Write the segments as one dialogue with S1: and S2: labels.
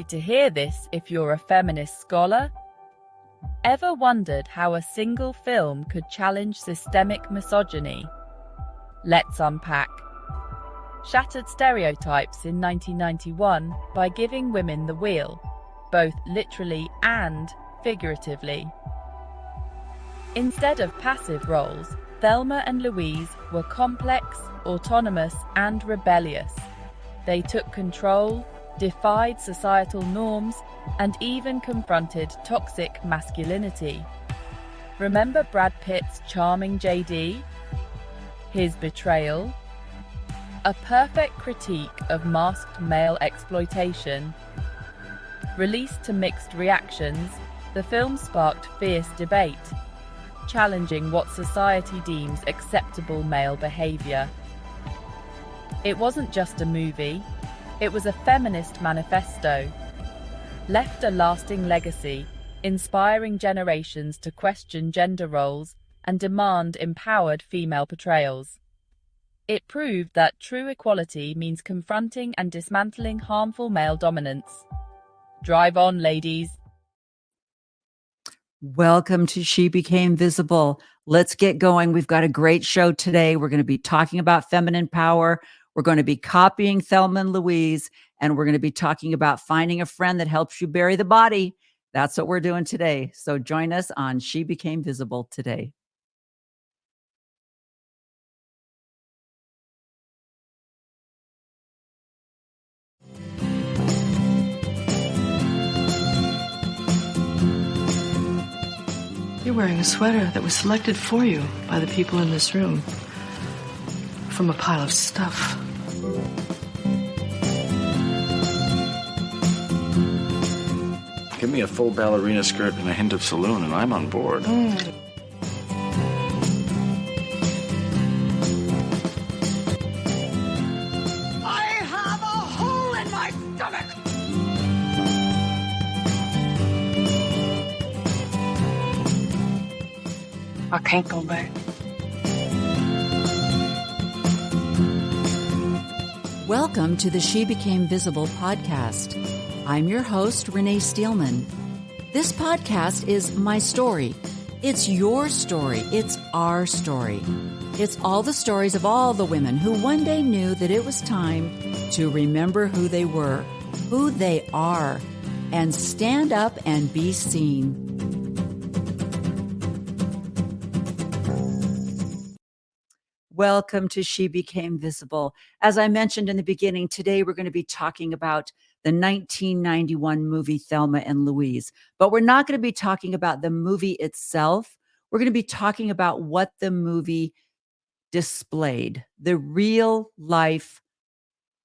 S1: to hear this if you're a feminist scholar. Ever wondered how a single film could challenge systemic misogyny? Let's unpack. Shattered stereotypes in 1991 by giving women the wheel, both literally and figuratively. Instead of passive roles, Thelma and Louise were complex, autonomous, and rebellious. They took control, defied societal norms, and even confronted toxic masculinity. Remember Brad Pitt's charming JD? His betrayal? A perfect critique of masked male exploitation. Released to mixed reactions, the film sparked fierce debate, challenging what society deems acceptable male behavior. It wasn't just a movie, it was a feminist manifesto. Left a lasting legacy, inspiring generations to question gender roles and demand empowered female portrayals. It proved that true equality means confronting and dismantling harmful male dominance. Drive on, ladies.
S2: Welcome to She Became Visible. Let's get going. We've got a great show today. We're going to be talking about feminine power. We're going to be copying Thelma and Louise, and we're going to be talking about finding a friend that helps you bury the body. That's what we're doing today. So join us on She Became Visible today.
S3: You're wearing a sweater that was selected for you by the people in this room from a pile of stuff.
S4: Give me a full ballerina skirt and a hint of saloon, and I'm on board.
S5: I have a hole in my stomach!
S3: I can't go back.
S2: Welcome to the She Became Visible podcast. I'm your host, Renee Steelman. This podcast is my story. It's your story. It's our story. It's all the stories of all the women who one day knew that it was time to remember who they were, who they are, and stand up and be seen. Welcome to She Became Visible. As I mentioned in the beginning, today we're going to be talking about the 1991 movie Thelma and Louise. But we're not going to be talking about the movie itself. We're going to be talking about what the movie displayed, the real life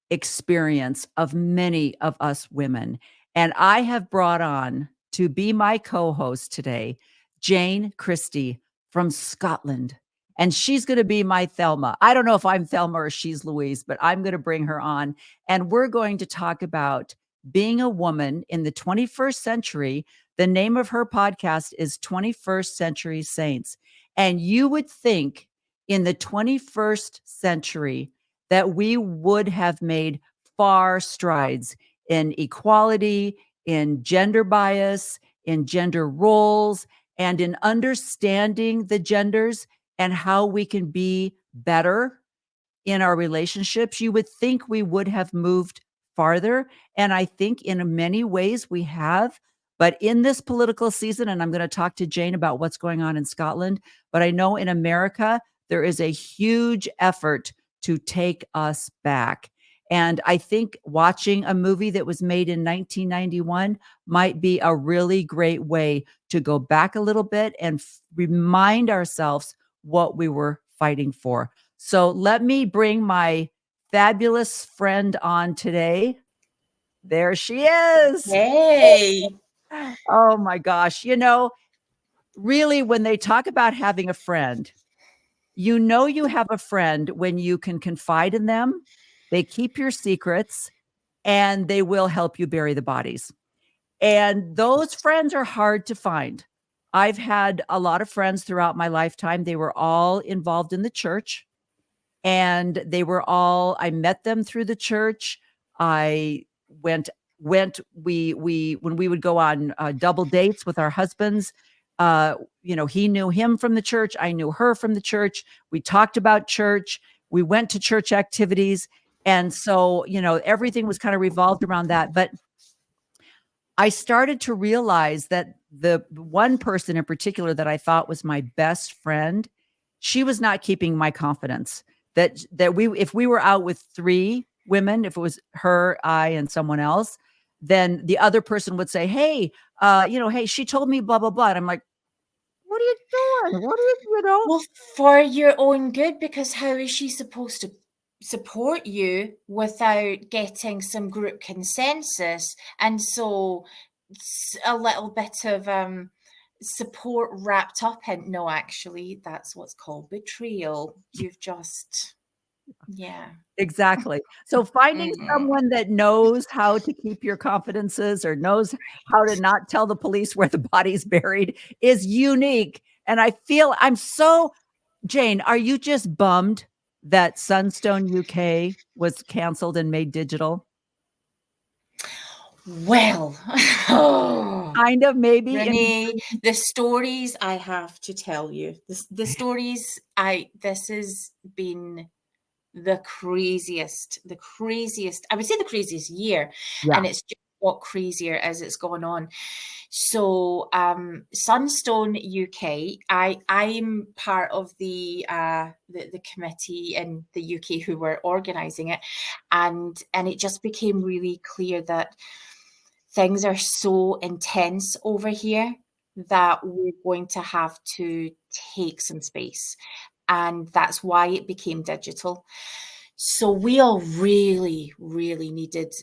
S2: experience of many of us women. And I have brought on to be my co-host today, JANE CHRISTI from Scotland. And she's going to be my Thelma. I don't know if I'm Thelma or she's Louise, but I'm going to bring her on. And we're going to talk about being a woman in the 21st century. The name of her podcast is 21st Century Saints. And you would think in the 21st century that we would have made far strides in equality, in gender bias, in gender roles, and in understanding the genders and how we can be better in our relationships. You would think we would have moved farther. And I think in many ways we have. But in this political season, and I'm going to talk to Jane about what's going on in Scotland, but I know in America, there is a huge effort to take us back. And I think watching a movie that was made in 1991 might be a really great way to go back a little bit and remind ourselves what we were fighting for. So let me bring my fabulous friend on today. There she is.
S6: Hey.
S2: Oh my gosh. You know, really, when they talk about having a friend, you know you have a friend when you can confide in them, they keep your secrets, and they will help you bury the bodies. And those friends are hard to find. I've had a lot of friends throughout my lifetime. They were all involved in the church, and I met them through the church. I went when we would go on double dates with our husbands, he knew him from the church. I knew her from the church. We talked about church. We went to church activities. And so, everything was kind of revolved around that. But I started to realize that the one person in particular that I thought was my best friend, she was not keeping my confidence. If we were out with three women, if it was her, I, and someone else, then the other person would say, "Hey, hey, she told me blah blah blah." And I'm like, "What are you doing? What are you?"
S6: Well, for your own good, because how is she supposed to support you without getting some group consensus? And so a little bit of support wrapped up in, no, actually, that's what's called betrayal. You've just, yeah.
S2: Exactly. So finding someone that knows how to keep your confidences or knows how to not tell the police where the body's buried is unique. And Jane, are you just bummed that Sunstone UK was canceled and made digital?
S6: Well,
S2: kind of, maybe.
S6: Renee, the stories I have to tell you, the stories this has been the craziest, I would say the craziest year.
S2: Yeah.
S6: And it's just got crazier as it's gone on. So Sunstone UK, I'm part of the committee in the UK who were organising it, and it just became really clear that things are so intense over here that we're going to have to take some space. And that's why it became digital. So we all really, really needed,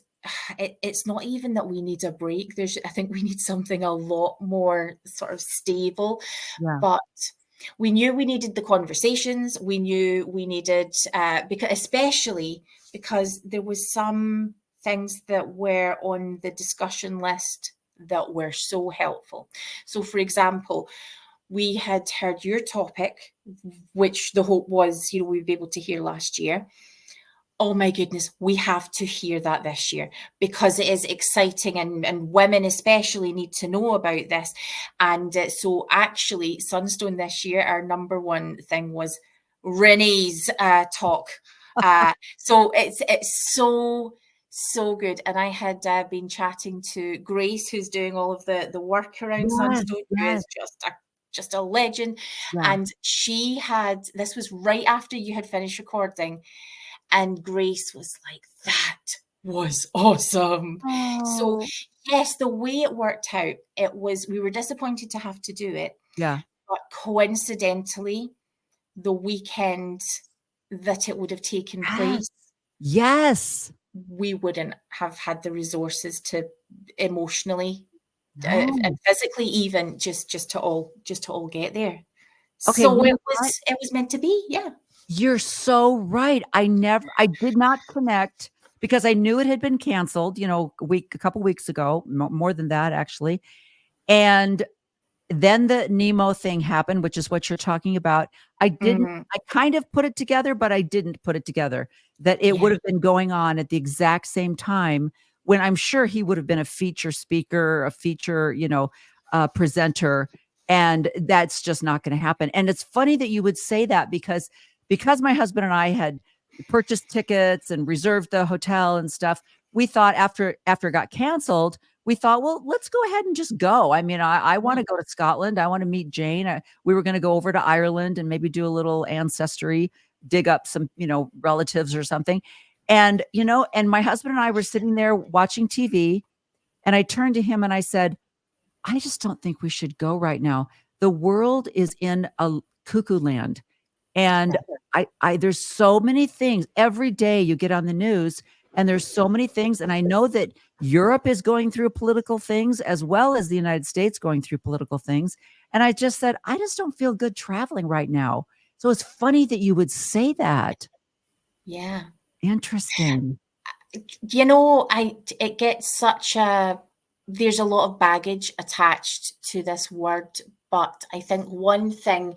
S6: it's not even that we need a break. I think we need something a lot more sort of stable.
S2: Yeah.
S6: But we knew we needed the conversations. We knew we needed, especially because there was some things that were on the discussion list that were so helpful. So, for example, we had heard your topic, which the hope was, we'd be able to hear last year. Oh my goodness, we have to hear that this year because it is exciting and women especially need to know about this. And so actually, Sunstone this year, our number one thing was Renee's talk. So it's so good. And I had been chatting to Grace, who's doing all of the work around Sunstone, who is just a legend.
S2: Yeah.
S6: And she this was right after you had finished recording, and Grace was like, that was awesome.
S2: Oh.
S6: So yes, the way it worked out, we were disappointed to have to do it.
S2: Yeah.
S6: But coincidentally, the weekend that it would have taken place,
S2: yes,
S6: we wouldn't have had the resources to emotionally and physically even just to all get there.
S2: Okay,
S6: so it was meant to be. Yeah,
S2: you're so right. I did not connect because I knew it had been canceled, a couple weeks ago, more than that actually. And then the Nemo thing happened, which is what you're talking about. I kind of put it together, but I didn't put it together that it would have been going on at the exact same time when I'm sure he would have been a feature speaker, a feature, presenter. And that's just not going to happen. And it's funny that you would say that because my husband and I had purchased tickets and reserved the hotel and stuff. We thought after it got canceled, we thought, well, let's go ahead and just go. I mean, I want to go to Scotland. I want to meet Jane. We were going to go over to Ireland and maybe do a little ancestry, dig up some, relatives or something. And, and my husband and I were sitting there watching TV, and I turned to him and I said, I just don't think we should go right now. The world is in a cuckoo land. And there's so many things every day you get on the news, and there's so many things. And I know that Europe is going through political things as well as the United States going through political things. And I just said, I just don't feel good traveling right now. So it's funny that you would say that.
S6: Yeah.
S2: Interesting.
S6: It gets there's a lot of baggage attached to this word, but I think one thing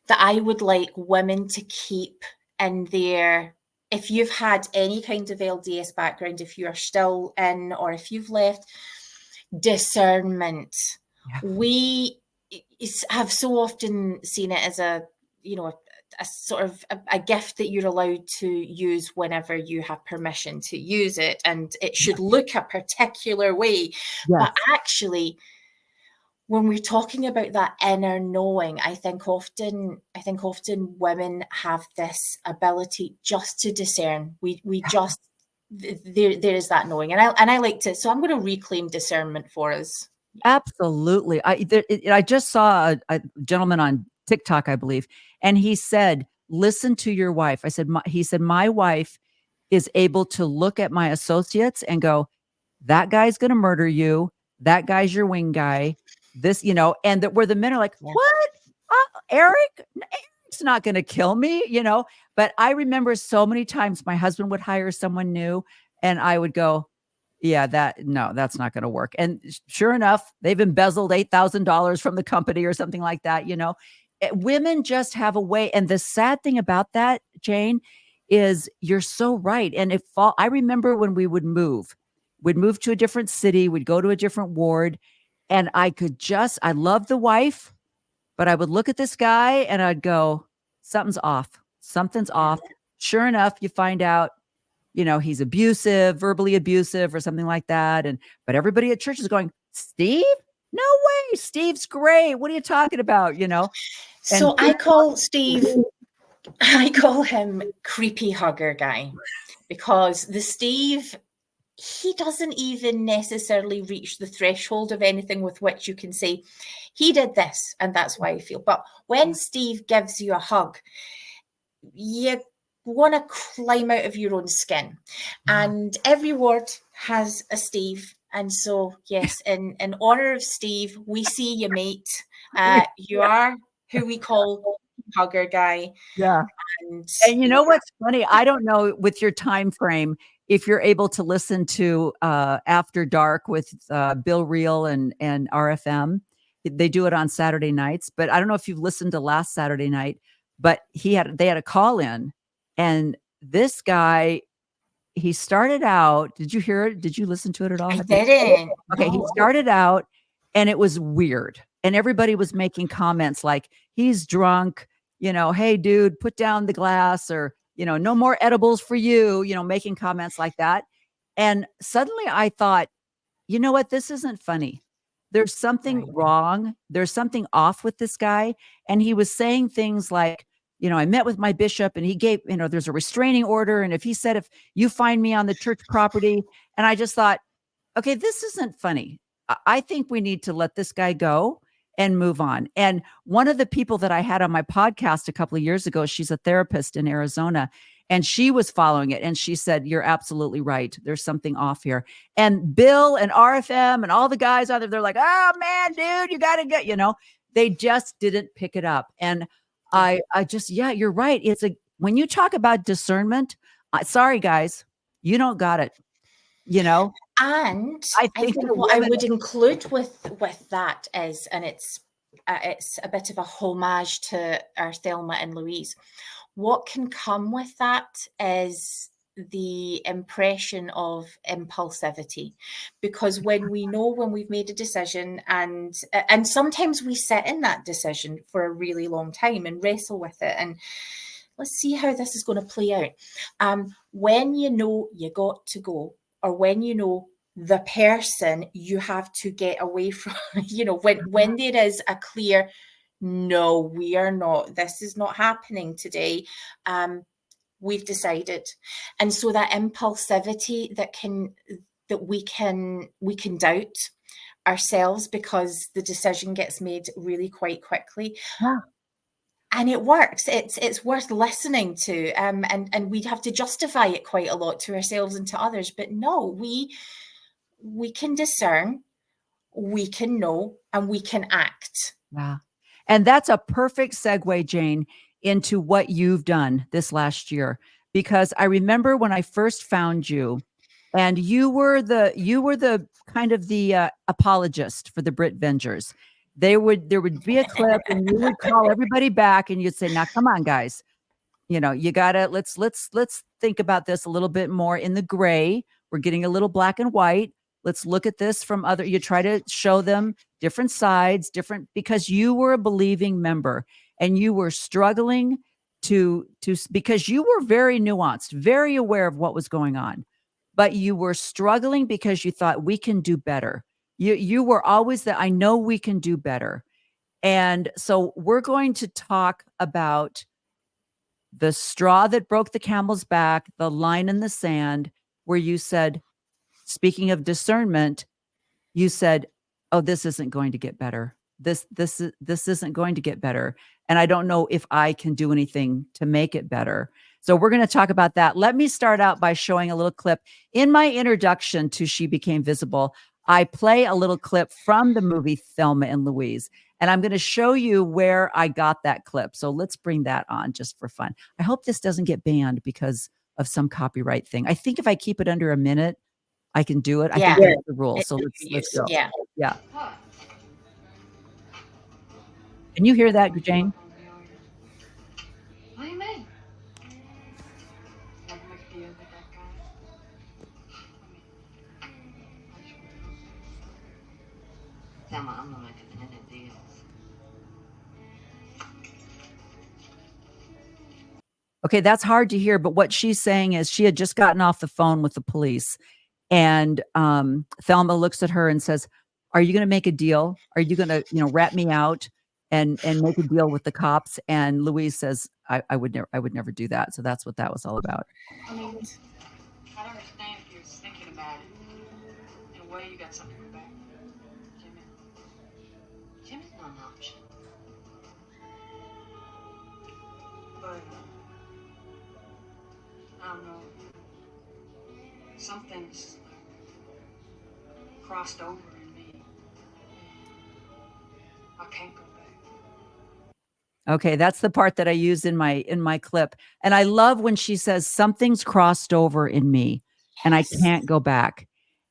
S6: that I would like women to keep in their if you've had any kind of LDS background, if you're still in, or if you've left, discernment.
S2: Yeah.
S6: We have so often seen it as a sort of a gift that you're allowed to use whenever you have permission to use it, and it should look a particular way.
S2: Yes.
S6: But actually, when we're talking about that inner knowing, I think often women have this ability just to discern. We just there is that knowing, and I like to. So I'm going to reclaim discernment for us.
S2: Absolutely. I just saw a gentleman on TikTok, I believe, and he said, "Listen to your wife." I said, he said, "My wife is able to look at my associates and go, that guy's going to murder you. That guy's your wing guy. This, and that where the men are like, what? Eric's not going to kill me, But I remember so many times my husband would hire someone new and I would go, yeah, that's not going to work. And sure enough, they've embezzled $8,000 from the company or something like that. Women just have a way. And the sad thing about that, Jane, is you're so right. And I remember when we'd move to a different city, we'd go to a different ward, and I love the wife, but I would look at this guy and I'd go, something's off. Sure enough, you find out, he's abusive, verbally abusive or something like that. But everybody at church is going, Steve? No way. Steve's great. What are you talking about?
S6: So I call him creepy hugger guy, because the Steve, he doesn't even necessarily reach the threshold of anything with which you can say, he did this, and that's why I feel. But when Steve gives you a hug, you want to climb out of your own skin. And every ward has a Steve. And so, yes, in honor of Steve, we see you, mate. You are who we call hugger guy.
S2: Yeah. And you know what's funny? I don't know with your time frame if you're able to listen to After Dark with Bill Reel and RFM. They do it on Saturday nights, but I don't know if you've listened to last Saturday night, but they had a call in, and this guy, he started out. Did you hear it? Did you listen to it at all?
S6: I didn't.
S2: Okay. He started out and it was weird. And everybody was making comments like, he's drunk, hey dude, put down the glass, or, no more edibles for you, making comments like that. And suddenly I thought, you know what? This isn't funny. There's something wrong. There's something off with this guy. And he was saying things like, I met with my bishop and he gave, there's a restraining order. And if you find me on the church property, and I just thought, okay, this isn't funny. I think we need to let this guy go and move on. And one of the people that I had on my podcast a couple of years ago, she's a therapist in Arizona, and she was following it. And she said, you're absolutely right. There's something off here. And Bill and RFM and all the guys out there, they're like, oh man, dude, you got to get, they just didn't pick it up. And I just, yeah, you're right. When you talk about discernment, sorry guys, you don't got it,
S6: And I think what I would include with that is, and it's a bit of a homage to our Thelma and Louise. What can come with that is the impression of impulsivity, because when we've made a decision, and sometimes we sit in that decision for a really long time and wrestle with it, and let's see how this is going to play out. When you got to go, or when the person you have to get away from, when there is a clear, no, we are not, this is not happening today. We've decided. And so that impulsivity that we can doubt ourselves because the decision gets made really quite quickly.
S2: Yeah.
S6: And it works. It's worth listening to. And we'd have to justify it quite a lot to ourselves and to others. But no, we can discern, we can know, and we can act.
S2: Yeah. And that's a perfect segue, Jane, into what you've done this last year, because I remember when I first found you, and you were the kind of the apologist for the Brit Vengers. There would be a clip and you would call everybody back and you'd say, now, come on, guys, you gotta, let's think about this a little bit more in the gray. We're getting a little black and white. Let's look at this from you try to show them different sides, because you were a believing member and you were struggling because you were very nuanced, very aware of what was going on, but you were struggling because you thought we can do better. You were always that I know we can do better. And so we're going to talk about the straw that broke the camel's back, the line in the sand, where you said, speaking of discernment, you said, oh, this isn't going to get better. This isn't going to get better. And I don't know if I can do anything to make it better. So we're going to talk about that. Let me start out by showing a little clip. In my introduction to She Became Visible, I play a little clip from the movie Thelma and Louise. And I'm going to show you where I got that clip. So let's bring that on just for fun. I hope this doesn't get banned because of some copyright thing. I think if I keep it under a minute, I can do it. I think that's the rule. So let's go. Yeah. Can you hear that, Jane?
S3: What do you mean? Thelma, I'm not making any deals.
S2: Okay, that's hard to hear, but what she's saying is she had just gotten off the phone with the police, and Thelma looks at her and says, "Are you going to make a deal? Are you going to, rat me out and make a deal with the cops?" And Louise says, "I would never do that." So that's what that was all about.
S3: I mean, I understand if you're thinking about it. In a way, you got something to go back. Jimmy's not an option. But I don't know. Some things crossed over in me. I can't go back.
S2: Okay, that's the part that I used in my clip. And I love when she says something's crossed over in me and I can't go back.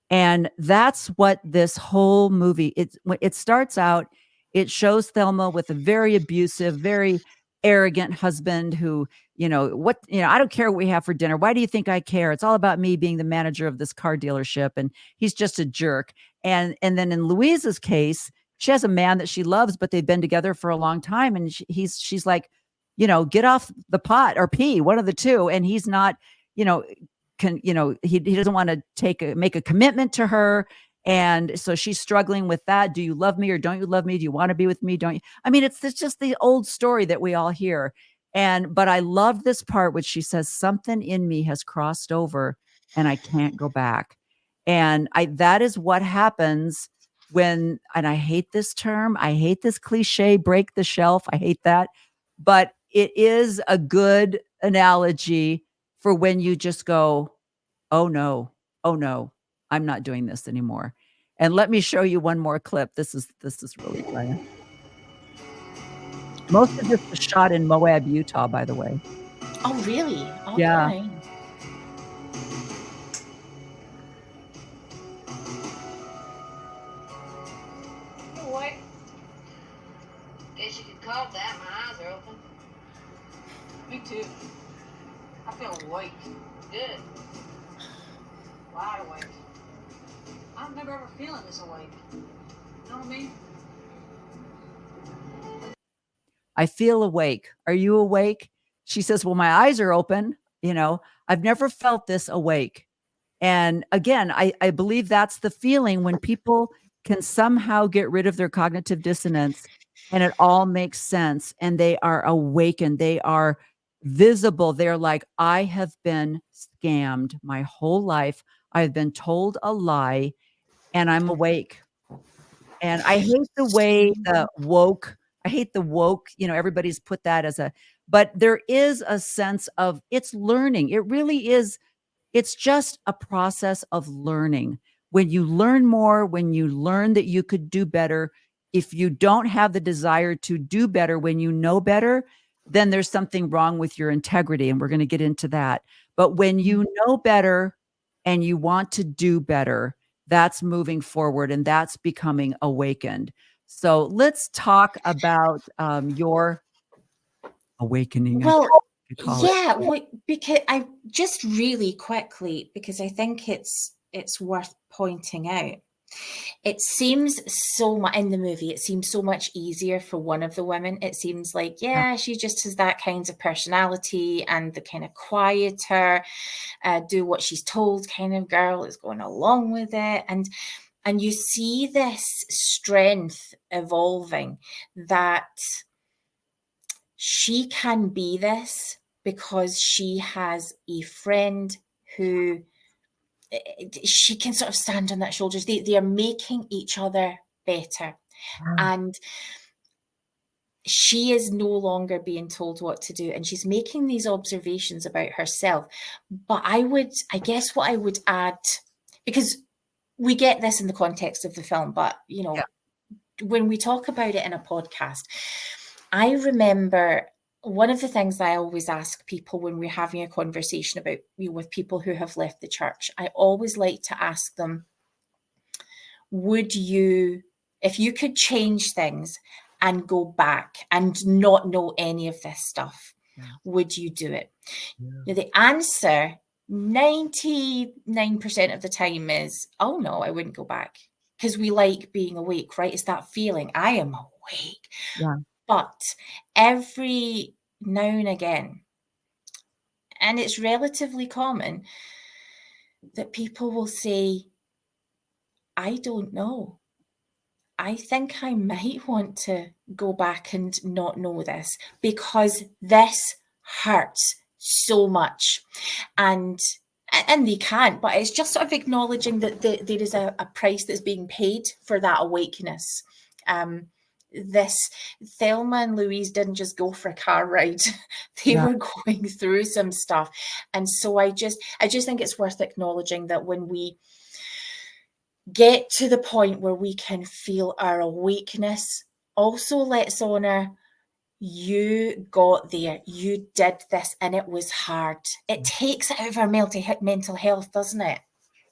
S2: And that's what this whole movie, it starts out, it shows Thelma with a very abusive, very arrogant husband who, I don't care what we have for dinner. Why do you think I care? It's all about me being the manager of this car dealership. And he's just a jerk. And then in Louise's case, she has a man that she loves, but they've been together for a long time. And she's like, get off the pot or pee, one of the two. And he's not, he doesn't want to make a commitment to her. And so she's struggling with that. Do you love me or don't you love me? Do you want to be with me? Don't you? I mean, it's just the old story that we all hear. But I love this part, which she says, something in me has crossed over and I can't go back. And that is what happens when, and I hate this term, I hate this cliche, break the shelf. I hate that. But it is a good analogy for when you just go, oh no, I'm not doing this anymore. And let me show you one more clip. This is really fun. Most of this was shot in Moab, Utah, by the way.
S6: Oh, really? Okay.
S2: Yeah.
S3: What? Guess you could call that. My eyes are open. Me too. I feel awake. Good. Wide awake. I don't remember ever feeling this awake. You know what I mean?
S2: I feel awake. Are you awake? She says, well, my eyes are open. I've never felt this awake. And again, I believe that's the feeling when people can somehow get rid of their cognitive dissonance and it all makes sense and they are awakened. They are visible. They're like, I have been scammed my whole life. I've been told a lie and I'm awake. And I hate the way I hate the woke, everybody's put that but there is a sense of it's learning. It really is. It's just a process of learning. When you learn more, when you learn that you could do better, if you don't have the desire to do better when you know better, then there's something wrong with your integrity. And we're going to get into that. But when you know better and you want to do better, that's moving forward and that's becoming awakened. So let's talk about your awakening.
S6: Well,
S2: to call it.
S6: Yeah, because I just really quickly, because I think it's worth pointing out. It seems so much in the movie, it seems so much easier for one of the women. It seems like, yeah, she just has that kind of personality and the kind of quieter, do what she's told kind of girl is going along with it. And you see this strength evolving, that she can be this because she has a friend who she can sort of stand on that shoulders. They are making each other better. And she is no longer being told what to do. And she's making these observations about herself. But I guess what I would add, because we get this in the context of the film, but, you know, when we talk about it in a podcast, I remember one of the things I always ask people when we're having a conversation about, you know, with people who have left the church, I always like to ask them, would you, if you could change things and go back and not know any of this stuff, would you do it? Now, the answer 99% of the time is, oh no, I wouldn't go back, because we like being awake, right? It's that feeling, I am awake.
S2: Yeah.
S6: But every now and again, and it's relatively common, that people will say, I don't know. I think I might want to go back and not know this, because this hurts so much. And they can't, but it's just sort of acknowledging that there is a price that's being paid for that awakeness. This Thelma and Louise didn't just go for a car ride. They were going through some stuff. And so I just think it's worth acknowledging that when we get to the point where we can feel our awakeness, also let's honor, you got there, you did this, and it was hard. It takes it out of our mental health, doesn't it?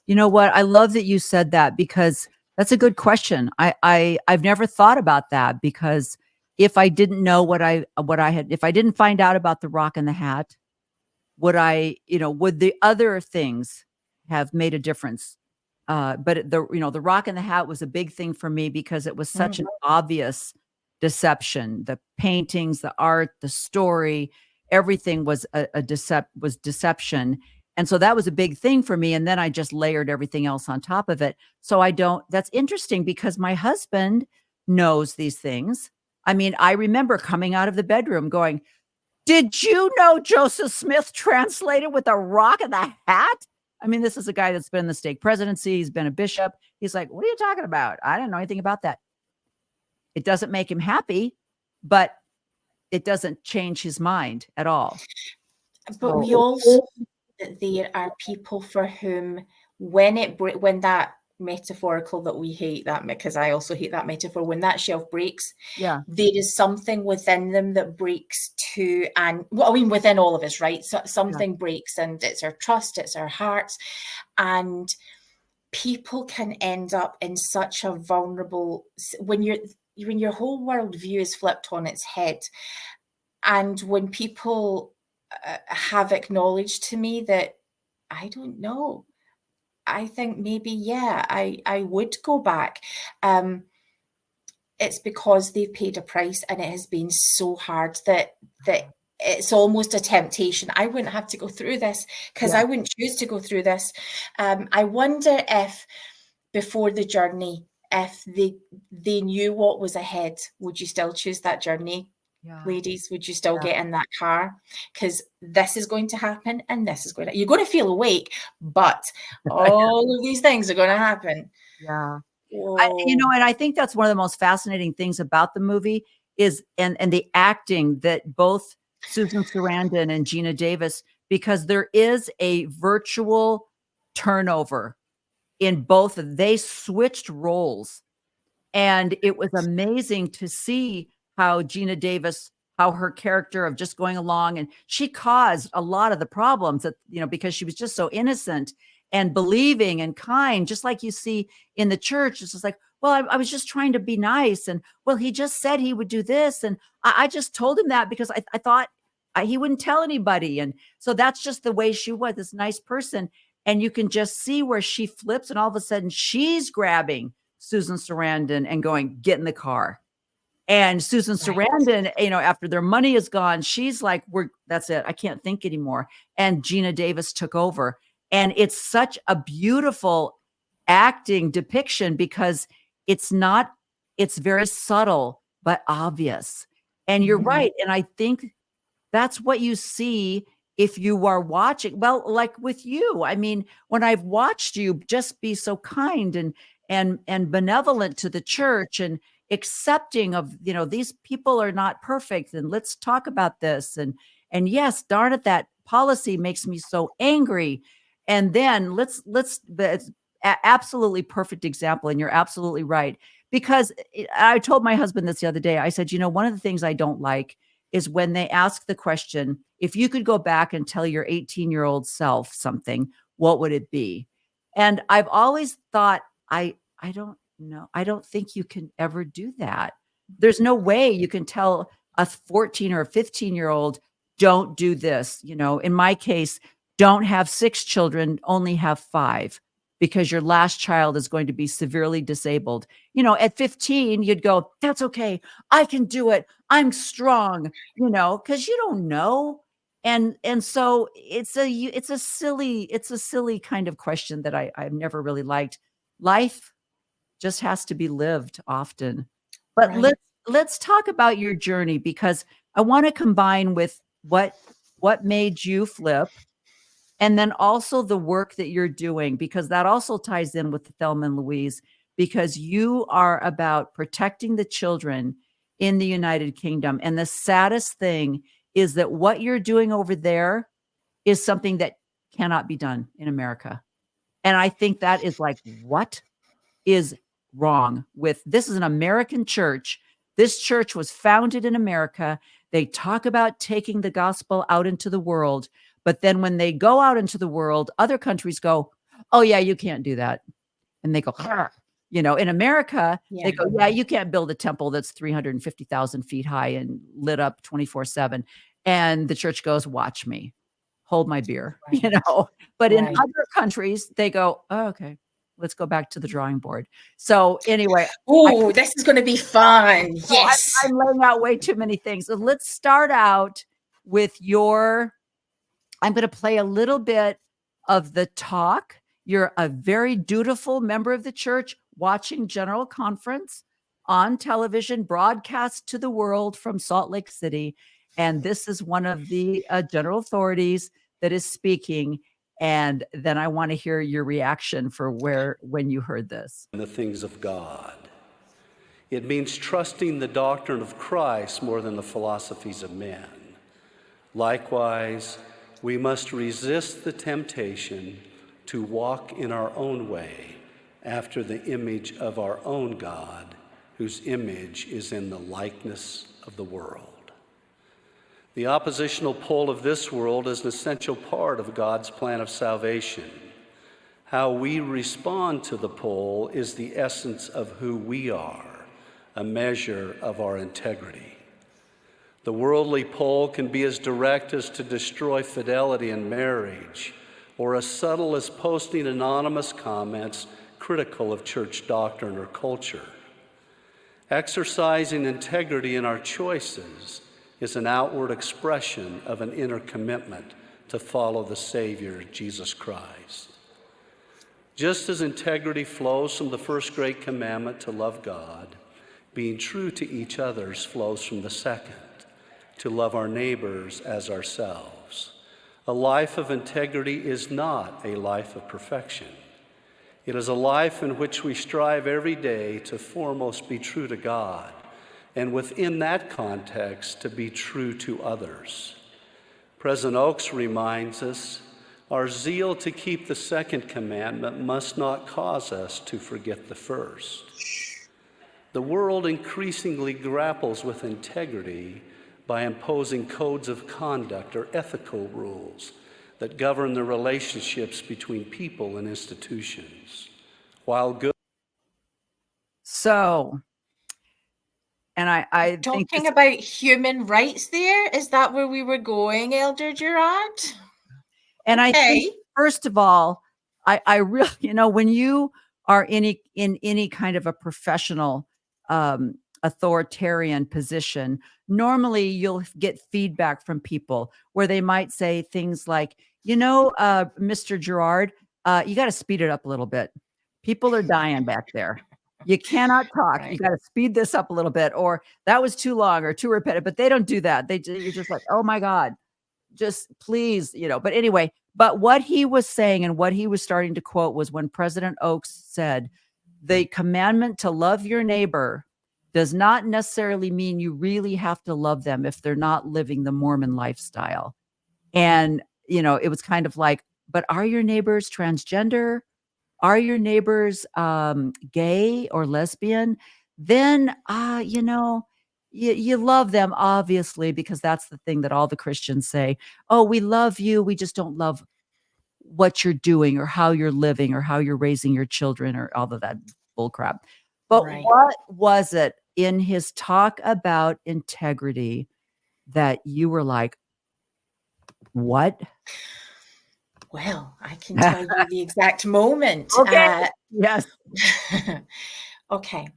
S2: You know what? I love that you said that, because that's a good question. I've never thought about that, because if I didn't know what I had, if I didn't find out about the Rock and the Hat, would the other things have made a difference? But the Rock and the Hat was a big thing for me, because it was such an obvious deception. The paintings, the art, the story, everything was deception. And so that was a big thing for me. And then I just layered everything else on top of it. So that's interesting, because my husband knows these things. I mean, I remember coming out of the bedroom going, did you know Joseph Smith translated with a Rock and the Hat? I mean, this is a guy that's been in the stake presidency. He's been a bishop. He's like, what are you talking about? I didn't know anything about that. It doesn't make him happy, but it doesn't change his mind at all.
S6: But we also, there are people for whom when that metaphorical, that we hate that, because I also hate that metaphor, when that shelf breaks, there is something within them that breaks too. And well, I mean, within all of us, right? So something breaks, and it's our trust, it's our hearts. And people can end up in such a vulnerable, when your whole worldview is flipped on its head. And when people have acknowledged to me that, I don't know, I think maybe, I would go back. It's because they've paid a price, and it has been so hard that it's almost a temptation. I wouldn't have to go through this, because I wouldn't choose to go through this. I wonder if before the journey, if they knew what was ahead, would you still choose that journey? Ladies, would you still get in that car? Because this is going to happen, and this is you're going to feel awake, but all of these things are going to happen.
S2: And I think that's one of the most fascinating things about the movie is, and the acting that both Susan Sarandon and Gina Davis, because there is a virtual turnover in both. They switched roles, and it was amazing to see how Gina Davis, how her character of just going along, and she caused a lot of the problems that, because she was just so innocent and believing and kind, just like you see in the church. It's just like, well, I was just trying to be nice. And well, he just said he would do this. And I just told him that because I thought he wouldn't tell anybody. And so that's just the way she was, this nice person. And you can just see where she flips, and all of a sudden she's grabbing Susan Sarandon and going, get in the car. And Susan Sarandon, after their money is gone, she's like, that's it. I can't think anymore. And Gina Davis took over. And it's such a beautiful acting depiction because it's very subtle, but obvious. And you're right. And I think that's what you see if you are watching. Well, like with you, I mean, when I've watched you just be so kind and benevolent to the church and accepting of, these people are not perfect, and let's talk about this. And yes, darn it, that policy makes me so angry. And then it's absolutely perfect example. And you're absolutely right. Because I told my husband this the other day. I said, one of the things I don't like is when they ask the question, if you could go back and tell your 18-year-old self something, what would it be? And I've always thought, I don't know. I don't think you can ever do that. There's no way you can tell a 14 or a 15-year-old, don't do this. In my case, don't have 6 children, only have 5. Because your last child is going to be severely disabled. At 15, you'd go, that's okay. I can do it. I'm strong, because you don't know. And so it's a silly kind of question that I've never really liked. Life just has to be lived often. But
S6: Right.
S2: let's talk about your journey, because I want to combine with what made you flip. And then also the work that you're doing, because that also ties in with Thelma and Louise, because you are about protecting the children in the United Kingdom. And the saddest thing is that what you're doing over there is something that cannot be done in America. And I think that is like, what is wrong with this? Is an American church. This church was founded in America. They talk about taking the gospel out into the world. But then when they go out into the world, other countries go, oh, yeah, you can't do that. And they go, in America, they go, yeah, you can't build a temple that's 350,000 feet high and lit up 24/7. And the church goes, watch me, hold my beer, But in other countries, they go, oh, okay, let's go back to the drawing board. So anyway.
S6: Oh, this is going to be fun. Yes.
S2: I'm laying out way too many things. So let's start out with I'm going to play a little bit of the talk. You're a very dutiful member of the church, watching General Conference on television, broadcast to the world from Salt Lake City. And this is one of the general authorities that is speaking. And then I want to hear your reaction for when you heard this.
S7: The things of God. It means trusting the doctrine of Christ more than the philosophies of men. Likewise, we must resist the temptation to walk in our own way after the image of our own God, whose image is in the likeness of the world. The oppositional pole of this world is an essential part of God's plan of salvation. How we respond to the pole is the essence of who we are, a measure of our integrity. The worldly pole can be as direct as to destroy fidelity in marriage, or as subtle as posting anonymous comments critical of church doctrine or culture. Exercising integrity in our choices is an outward expression of an inner commitment to follow the Savior, Jesus Christ. Just as integrity flows from the first great commandment to love God, being true to each other flows from the second, to love our neighbors as ourselves. A life of integrity is not a life of perfection. It is a life in which we strive every day to foremost be true to God, and within that context to be true to others. President Oakes reminds us, our zeal to keep the second commandment must not cause us to forget the first. The world increasingly grapples with integrity by imposing codes of conduct or ethical rules that govern the relationships between people and institutions. While good.
S2: So And I think
S6: Talking
S2: this,
S6: about human rights there, is that where we were going, Elder Gerard?
S2: and I think,
S6: Okay.
S2: first of all, I really, when you are in any kind of a professional, authoritarian position, normally you'll get feedback from people where they might say things like, Mr. Gerard, you got to speed it up a little bit. People are dying back there. You cannot talk. You
S6: Right.
S2: got to speed this up a little bit, or that was too long or too repetitive. But they don't do that. You're just like, oh my God, just please, But anyway, but what he was saying and what he was starting to quote was when President Oaks said, the commandment to love your neighbor does not necessarily mean you really have to love them if they're not living the Mormon lifestyle. And, it was kind of like, but are your neighbors transgender? Are your neighbors gay or lesbian? Then, you love them, obviously, because that's the thing that all the Christians say. Oh, we love you. We just don't love what you're doing or how you're living or how you're raising your children or all of that bull crap. But
S6: Right.
S2: what was it in his talk about integrity that you were like, what?
S6: Well, I can tell you the exact moment.
S2: Okay. Yes.
S6: Okay.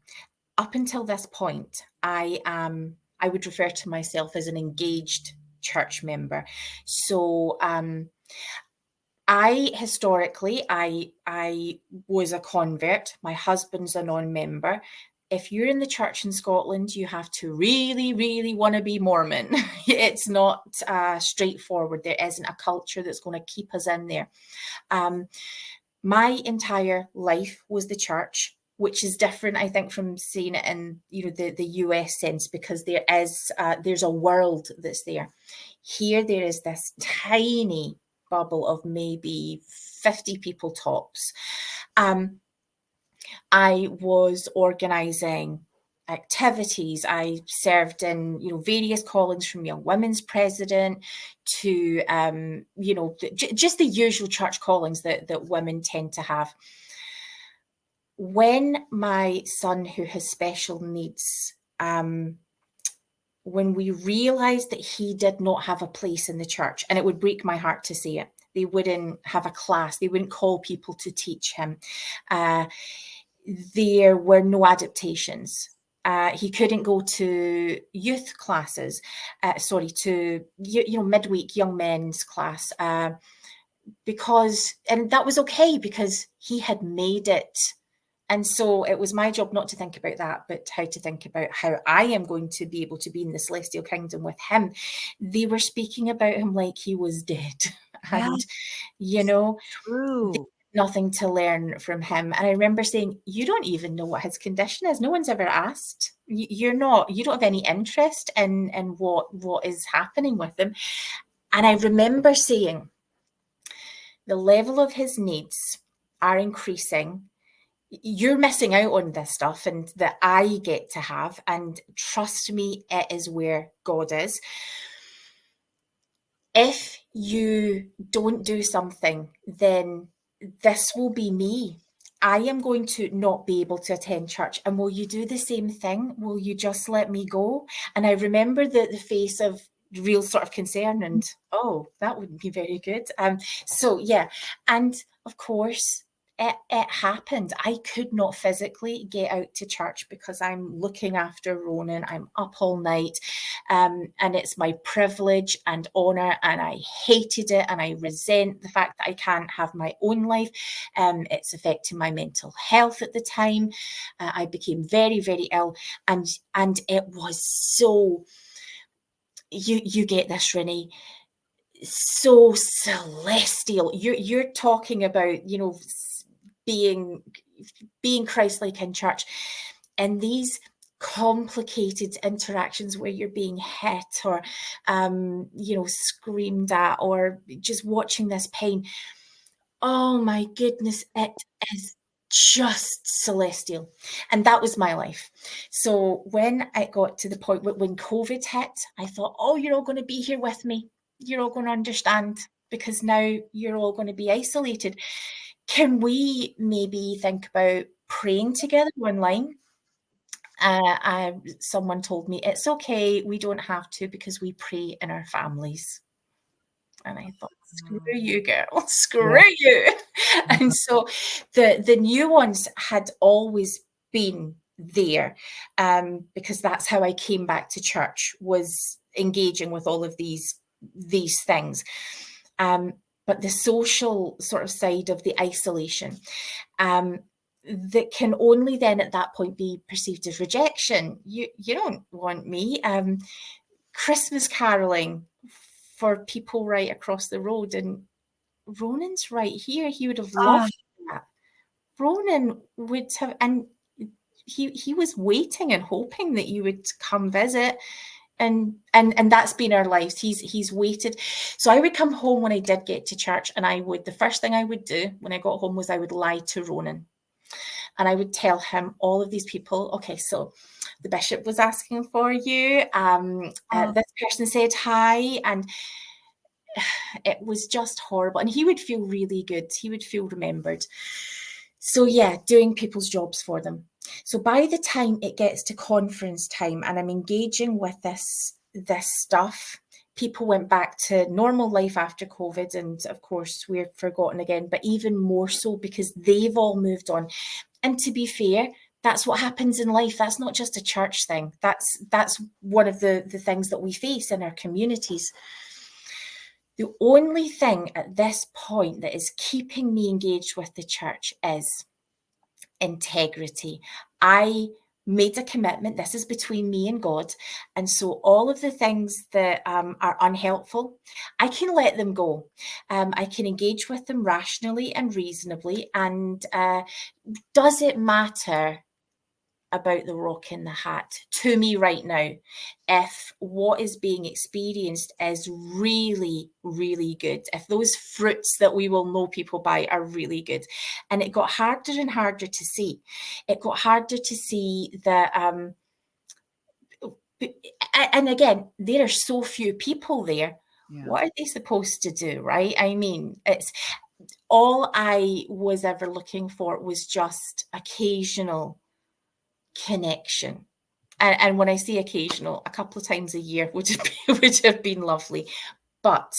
S6: Up until this point, I would refer to myself as an engaged church member. So I historically was a convert. My husband's a non-member. If you're in the church in Scotland, you have to really, really want to be Mormon. It's not straightforward. There isn't a culture that's going to keep us in there. My entire life was the church, which is different, I think, from seeing it in the US sense, because there's a world that's there. Here, there is this tiny bubble of maybe 50 people tops. I was organizing activities. I served in, various callings, from Young Women's President to, just the usual church callings that women tend to have. When my son, who has special needs, when we realized that he did not have a place in the church, and it would break my heart to say it, they wouldn't have a class, they wouldn't call people to teach him. There were no adaptations. He couldn't go to youth classes, to midweek young men's class, and that was okay because he had made it. And so it was my job not to think about that, but how to think about how I am going to be able to be in the celestial kingdom with him. They were speaking about him like he was dead. And,
S2: True.
S6: nothing to learn from him. And I remember saying, you don't even know what his condition is. No one's ever asked. You don't have any interest in what is happening with him. And I remember saying, the level of his needs are increasing. You're missing out on this stuff and that I get to have. And trust me, it is where God is. If you don't do something, then this will be me. I am going to not be able to attend church. And will you do the same thing? Will you just let me go? And I remember the face of real sort of concern and, oh, that wouldn't be very good. So, yeah. And of course, it happened. I could not physically get out to church because I'm looking after Ronan. I'm up all night, and it's my privilege and honor, and I hated it, and I resent the fact that I can't have my own life. It's affecting my mental health at the time. I became very, very ill, and it was so. You get this, Renee. So celestial. You're talking about, being Christ-like in church, and these complicated interactions where you're being hit or screamed at, or just watching this pain. Oh my goodness, it is just celestial. And that was my life. So when it got to the point when COVID hit, I thought, oh, you're all going to be here with me. You're all going to understand, because now you're all going to be isolated. Can we maybe think about praying together online? someone told me, it's okay, we don't have to because we pray in our families. And I thought, screw you, girl, screw you. And so the nuance had always been there, because that's how I came back to church, was engaging with all of these things. But the social sort of side of the isolation, that can only then at that point be perceived as rejection. You don't want me. Christmas caroling for people right across the road, and Ronan's right here. He would have loved that. Ronan would have, and he was waiting and hoping that you would come visit. And that's been our lives. He's waited. So I would come home when I did get to church, and the first thing I would do when I got home was I would lie to Ronan. And I would tell him all of these people, okay, so the bishop was asking for you. This person said hi, and it was just horrible. And he would feel really good. He would feel remembered. So yeah, doing people's jobs for them. So by the time it gets to conference time and I'm engaging with this stuff, people went back to normal life after COVID. And of course, we're forgotten again, but even more so because they've all moved on. And to be fair, that's what happens in life. That's not just a church thing. That's one of the things that we face in our communities. The only thing at this point that is keeping me engaged with the church is integrity. I made a commitment. This is between me and God. And so all of the things that are unhelpful, I can let them go. I can engage with them rationally and reasonably. And does it matter about the rock in the hat to me right now if what is being experienced is really, really good, if those fruits that we will know people by are really good? And it got harder and harder to see. It got harder to see that, and again, there are so few people there. Yeah. What are they supposed to do, right? I mean, it's all I was ever looking for was just occasional connection. And when I say occasional, a couple of times a year would have been lovely. But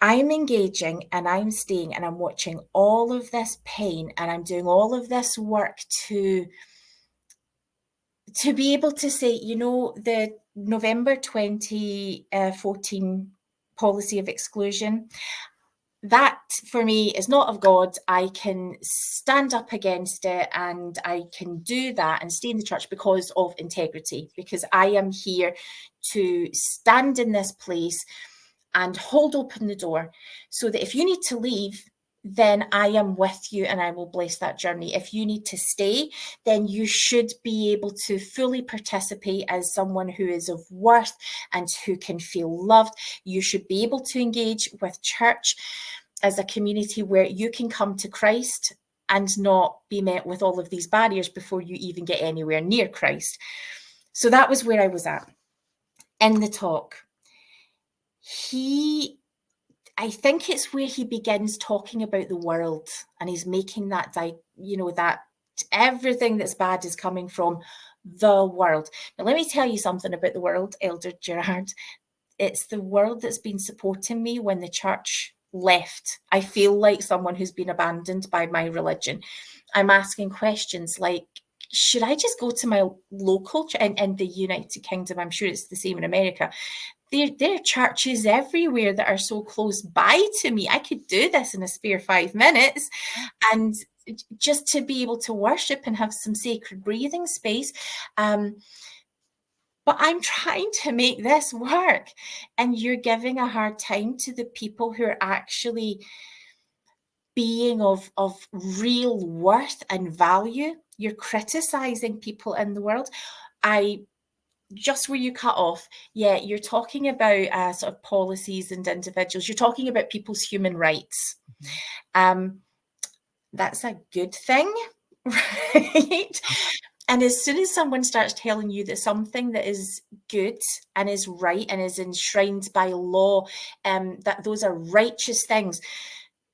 S6: I'm engaging and I'm staying and I'm watching all of this pain and I'm doing all of this work to be able to say, you know, the November 2014 policy of exclusion, that for me is not of God. I can stand up against it and I can do that and stay in the church because of integrity, because I am here to stand in this place and hold open the door so that if you need to leave, then I am with you and I will bless that journey. If you need to stay, then you should be able to fully participate as someone who is of worth and who can feel loved. You should be able to engage with church as a community where you can come to Christ and not be met with all of these barriers before you even get anywhere near Christ. So that was where I was at. In the talk, I think it's where he begins talking about the world and he's making that, that everything that's bad is coming from the world. Now, let me tell you something about the world, Elder Gerard. It's the world that's been supporting me when the church left. I feel like someone who's been abandoned by my religion. I'm asking questions like, should I just go to my local church in the United Kingdom? I'm sure it's the same in America. There are churches everywhere that are so close by to me. I could do this in a spare 5 minutes and just to be able to worship and have some sacred breathing space. But I'm trying to make this work. And you're giving a hard time to the people who are actually being of real worth and value. You're criticizing people in the world. Just where you cut off, yeah, you're talking about sort of policies and individuals. You're talking about people's human rights. That's a good thing, right? And as soon as someone starts telling you that something that is good and is right and is enshrined by law, that those are righteous things,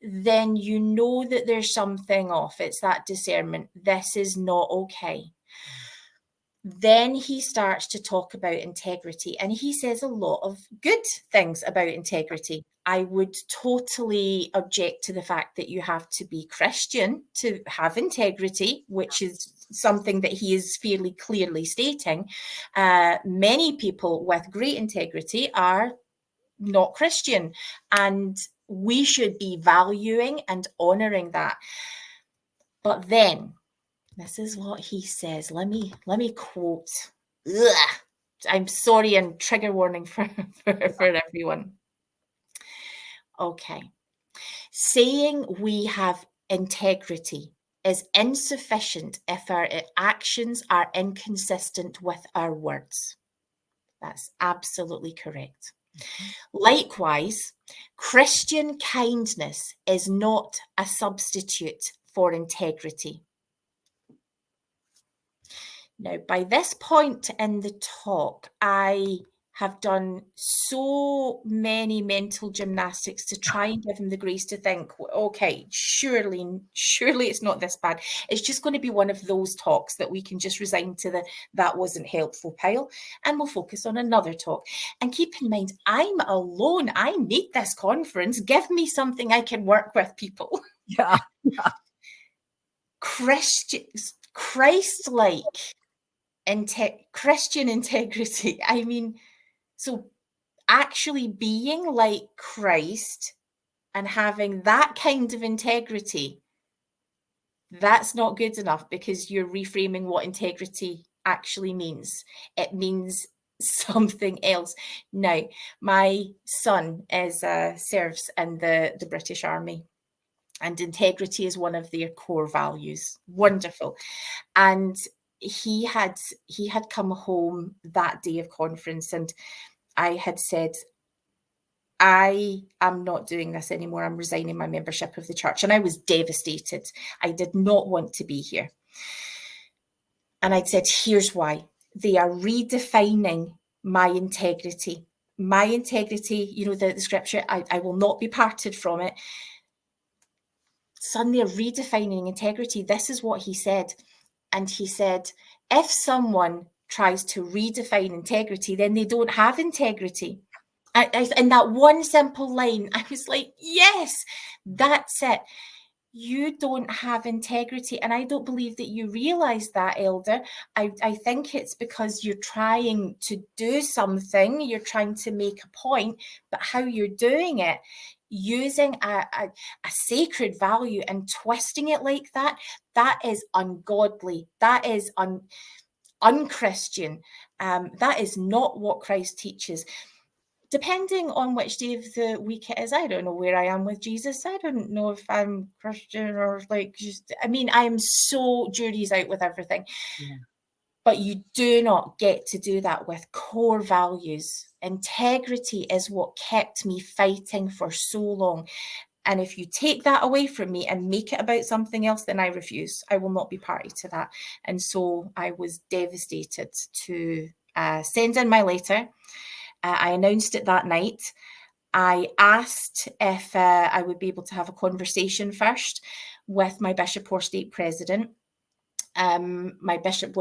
S6: then you know that there's something off. It's that discernment. This is not okay. Then he starts to talk about integrity, and he says a lot of good things about integrity. I would totally object to the fact that you have to be Christian to have integrity, which is something that he is fairly clearly stating. Many people with great integrity are not Christian, and we should be valuing and honoring that. But then, this is what he says. Let me quote. Ugh. I'm sorry, and trigger warning for everyone. Okay. Saying we have integrity is insufficient if our actions are inconsistent with our words. That's absolutely correct. Likewise, Christian kindness is not a substitute for integrity. Now, by this point in the talk, I have done so many mental gymnastics to try and give him the grace to think, okay, surely it's not this bad. It's just going to be one of those talks that we can just resign to the that wasn't helpful pile, and we'll focus on another talk. And keep in mind, I'm alone. I need this conference. Give me something I can work with, people.
S2: Yeah.
S6: Christians, Christ-like Christian integrity. I mean, so actually being like Christ and having that kind of integrity, that's not good enough, because you're reframing what integrity actually means. It means something else. Now, my son serves in the British Army, and integrity is one of their core values. Wonderful. And he had come home that day of conference, and I had said, I am not doing this anymore. I'm resigning my membership of the church. And I was devastated. I did not want to be here. And I'd said, here's why. They are redefining my integrity. My integrity, you know, the scripture, I will not be parted from it. Son, they're redefining integrity. This is what he said. And he said, if someone tries to redefine integrity, then they don't have integrity. In that one simple line, I was like, yes, that's it. You don't have integrity. And I don't believe that you realize that, Elder. I think it's because you're trying to do something, you're trying to make a point, but how you're doing it, using a sacred value and twisting it like that, that is ungodly. That is unchristian. That is not what Christ teaches. Depending on which day of the week it is, I don't know where I am with Jesus. I don't know if I'm Christian or I am so jury's out with everything. Yeah. But you do not get to do that with core values. Integrity is what kept me fighting for so long. And if you take that away from me and make it about something else, then I refuse. I will not be party to that. And so I was devastated to send in my letter. I announced it that night. I asked if I would be able to have a conversation first with my bishop or state president. My bishop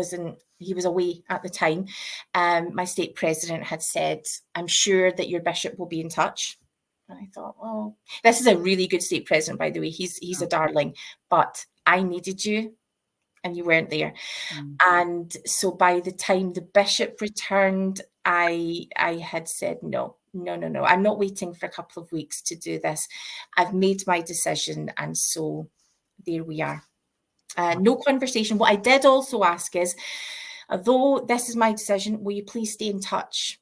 S6: he was away at the time. My state president had said, I'm sure that your bishop will be in touch. And I thought, oh, this is a really good state president, by the way. He's a darling, but I needed you and you weren't there. And so by the time the bishop returned, I had said, no. I'm not waiting for a couple of weeks to do this. I've made my decision. And so there we are. No conversation. What I did also ask is, although this is my decision, will you please stay in touch?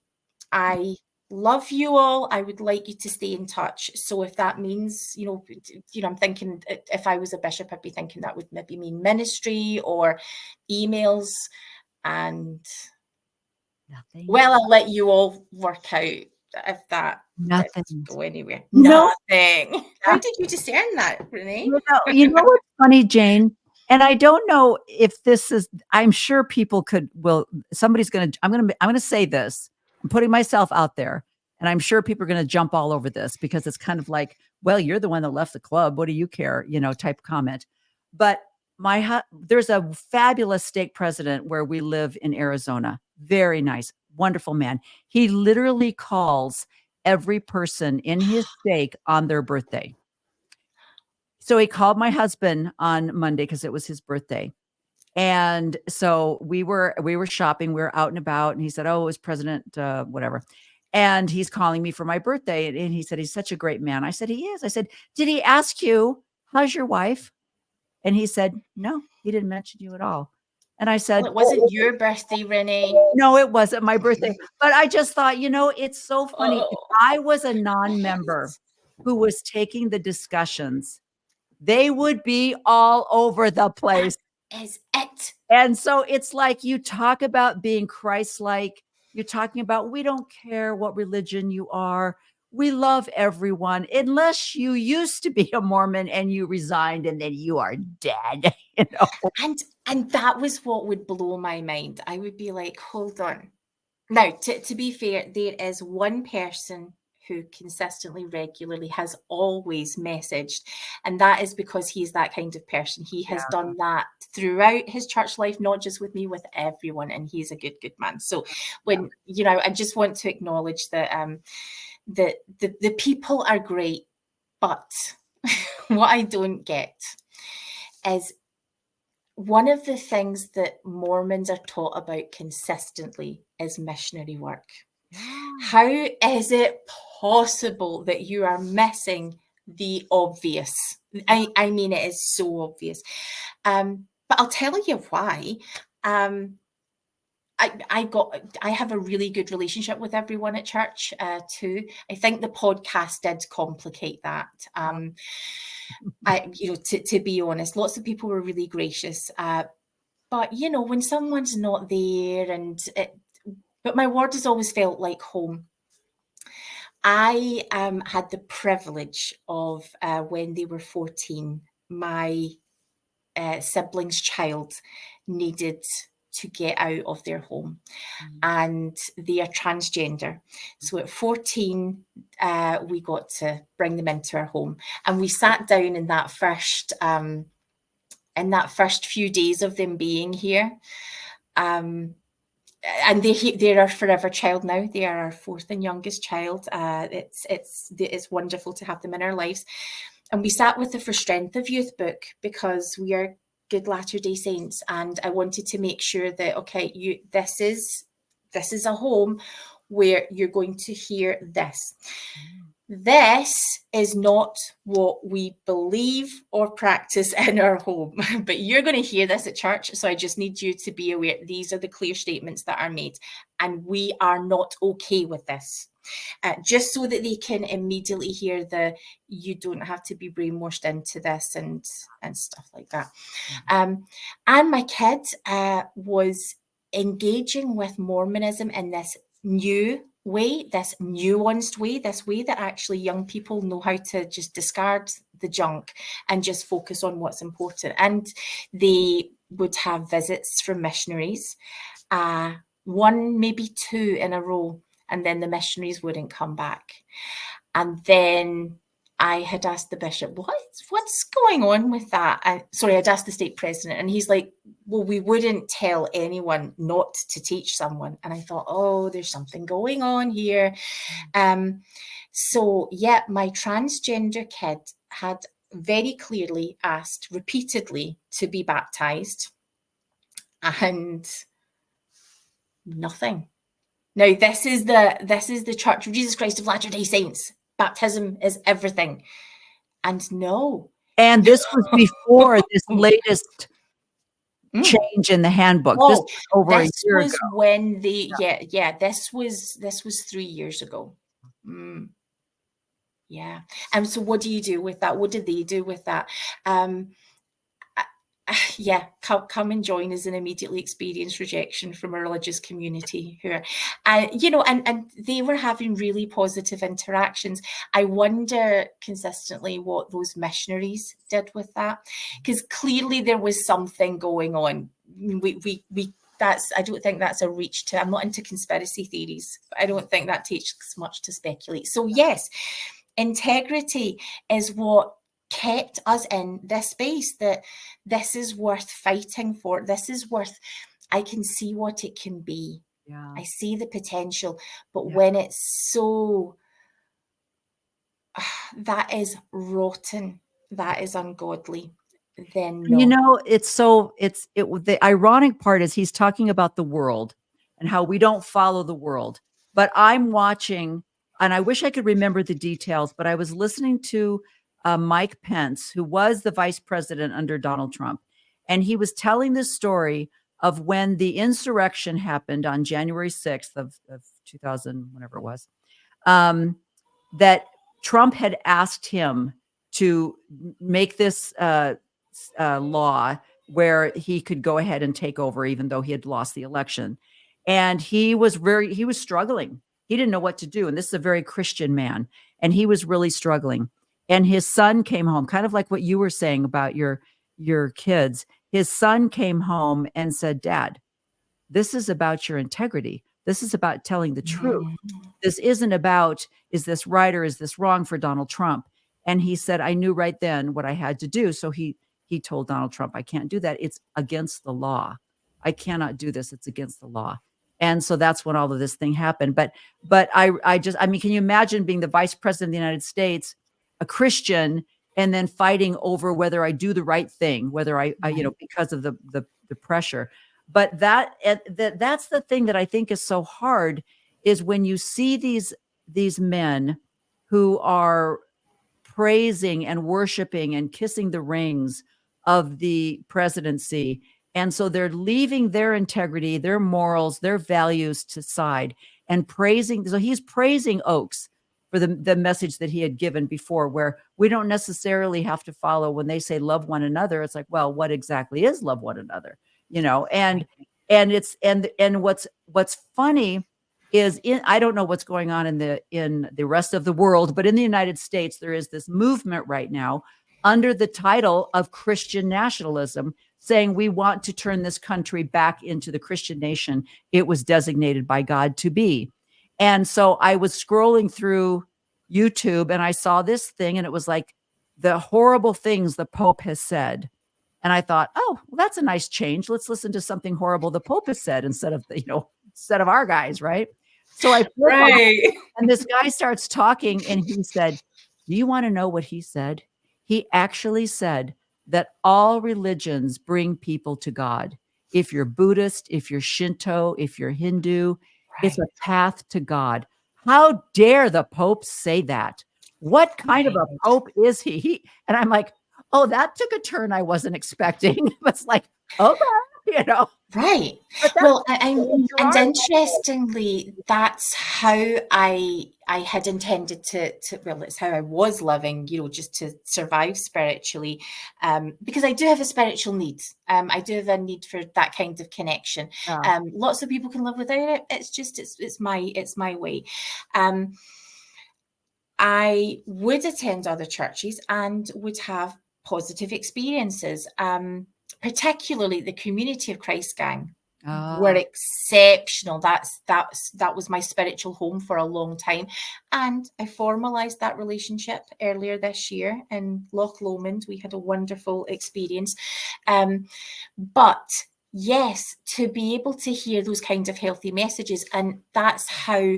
S6: I love you all. I would like you to stay in touch. So if that means, I'm thinking if I was a bishop, I'd be thinking that would maybe mean ministry or emails. And
S2: nothing.
S6: Well, I'll let you all work out if that
S2: Nothing
S6: go anywhere.
S2: No.
S6: Nothing. How did you discern that, Renee?
S2: You know what's funny, Jane? And I don't know if this is, I'm sure people somebody's going to, I'm going to say this. I'm putting myself out there, and I'm sure people are going to jump all over this because it's kind of like, well, you're the one that left the club. What do you care? Type comment. But there's a fabulous stake president where we live in Arizona. Very nice, wonderful man. He literally calls every person in his stake on their birthday. So he called my husband on Monday because it was his birthday. And so we were shopping, we were out and about, and he said, "Oh, it was President whatever." And he's calling me for my birthday. And he said, "He's such a great man." I said, "He is." I said, "Did he ask you, how's your wife?" And he said, "No, he didn't mention you at all." And I said,
S6: Well, it wasn't your birthday, Renee.
S2: "No, it wasn't my birthday." But I just thought, it's so funny. If I was a non-member who was taking the discussions, they would be all over the place.
S6: That is it.
S2: And so it's like, you talk about being Christ-like. You're talking about, we don't care what religion you are. We love everyone, unless you used to be a Mormon and you resigned and then you are dead.
S6: And that was what would blow my mind. I would be like, hold on. Now, to be fair, there is one person who consistently, regularly has always messaged. And that is because he's that kind of person. He has done that throughout his church life, not just with me, with everyone. And he's a good man. So when, I just want to acknowledge that the people are great, but what I don't get is one of the things that Mormons are taught about consistently is missionary work. How is it possible that you are missing the obvious? I mean, it is so obvious. But I'll tell you why. I have a really good relationship with everyone at church too. I think the podcast did complicate that. To be honest, lots of people were really gracious. But when someone's not there, but my ward has always felt like home. I had the privilege of when they were 14, my sibling's child needed to get out of their home, and they are transgender. So at 14, we got to bring them into our home, and we sat down in that first few days of them being here. And they're our forever child now. They are our fourth and youngest child. It's wonderful to have them in our lives. And we sat with the For Strength of Youth book because we are good Latter-day Saints, and I wanted to make sure that this is a home where you're going to hear this. This is not what we believe or practice in our home, but you're going to hear this at church. So I just need you to be aware. These are the clear statements that are made, and we are not okay with this. Just so that they can immediately hear you don't have to be brainwashed into this and stuff like that. And my kid was engaging with Mormonism in this new way, this nuanced way, this way that actually young people know how to just discard the junk and just focus on what's important. And they would have visits from missionaries, one, maybe two in a row, and then the missionaries wouldn't come back. And then I had asked the bishop, what's going on with that? I'd asked the stake president, and he's like, well, we wouldn't tell anyone not to teach someone. And I thought, oh, there's something going on here. So yeah, my transgender kid had very clearly asked repeatedly to be baptized, and nothing. Now, this is the Church of Jesus Christ of Latter-day Saints. Baptism is everything. And no.
S2: And this was before this latest change in the handbook. This was over a year ago.
S6: When this was 3 years ago. Yeah. And so what do you do with that? What did they do with that? Come and join us and immediately experience rejection from a religious community who are, and they were having really positive interactions. I wonder consistently what those missionaries did with that, because clearly there was something going on. I don't think that's a reach to, I'm not into conspiracy theories, but I don't think that takes much to speculate. So yes, integrity is what kept us in this space, that this is worth fighting for. This is worth, I can see what it can be.
S2: Yeah.
S6: I see the potential. But
S2: Yeah.
S6: when it's so, that is rotten, that is ungodly, then no.
S2: You know, the ironic part is he's talking about the world and how we don't follow the world. But I'm watching, and I wish I could remember the details, but I was listening to Mike Pence, who was the vice president under Donald Trump. And he was telling this story of when the insurrection happened on January 6th of 2000, whenever it was, that Trump had asked him to make this law where he could go ahead and take over, even though he had lost the election. And he was struggling. He didn't know what to do. And this is a very Christian man. And he was really struggling. And his son came home, kind of like what you were saying about your kids. His son came home and said, "Dad, this is about your integrity. This is about telling the truth. This isn't about, is this right or is this wrong for Donald Trump?" And he said, "I knew right then what I had to do." So he told Donald Trump, "I can't do that. It's against the law. I cannot do this. It's against the law." And so that's when all of this thing happened. But I mean, can you imagine being the vice president of the United States, a Christian, and then fighting over whether I do the right thing, whether I because of the pressure. But that's the thing that I think is so hard, is when you see these men who are praising and worshiping and kissing the rings of the presidency. And so they're leaving their integrity, their morals, their values to side and praising. So he's praising Oaks for the message that he had given before, where we don't necessarily have to follow when they say love one another. It's like, well, what exactly is love one another? And what's funny is, I don't know what's going on in the rest of the world, but in the United States, there is this movement right now under the title of Christian nationalism, saying we want to turn this country back into the Christian nation it was designated by God to be. And so I was scrolling through YouTube and I saw this thing, and it was like the horrible things the Pope has said. And I thought, oh, well, that's a nice change. Let's listen to something horrible the Pope has said instead of our guys, right? So I flip on, and this guy starts talking, and he said, "Do you want to know what he said?" He actually said that all religions bring people to God. If you're Buddhist, if you're Shinto, if you're Hindu, it's a path to God. How dare the Pope say that? What kind of a Pope is he? And I'm like, oh, that took a turn I wasn't expecting. It's like, okay,
S6: Right. Well, and interestingly, that's how I had intended to, well, it's how I was living, just to survive spiritually, because I do have a spiritual need. I do have a need for that kind of connection. Lots of people can live without it. It's just, it's my way. I would attend other churches and would have positive experiences. Particularly the Community of Christ gang were exceptional. That was my spiritual home for a long time. And I formalized that relationship earlier this year in Loch Lomond. We had a wonderful experience. But yes, to be able to hear those kinds of healthy messages, and that's how.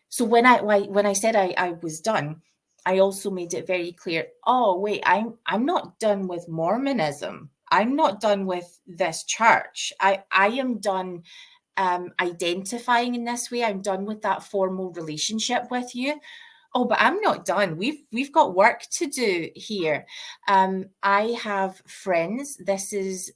S6: So when I said I was done, I also made it very clear, oh, wait, I'm not done with Mormonism. I'm not done with this church. I am done identifying in this way. I'm done with that formal relationship with you. Oh, but I'm not done. We've got work to do here. I have friends. This is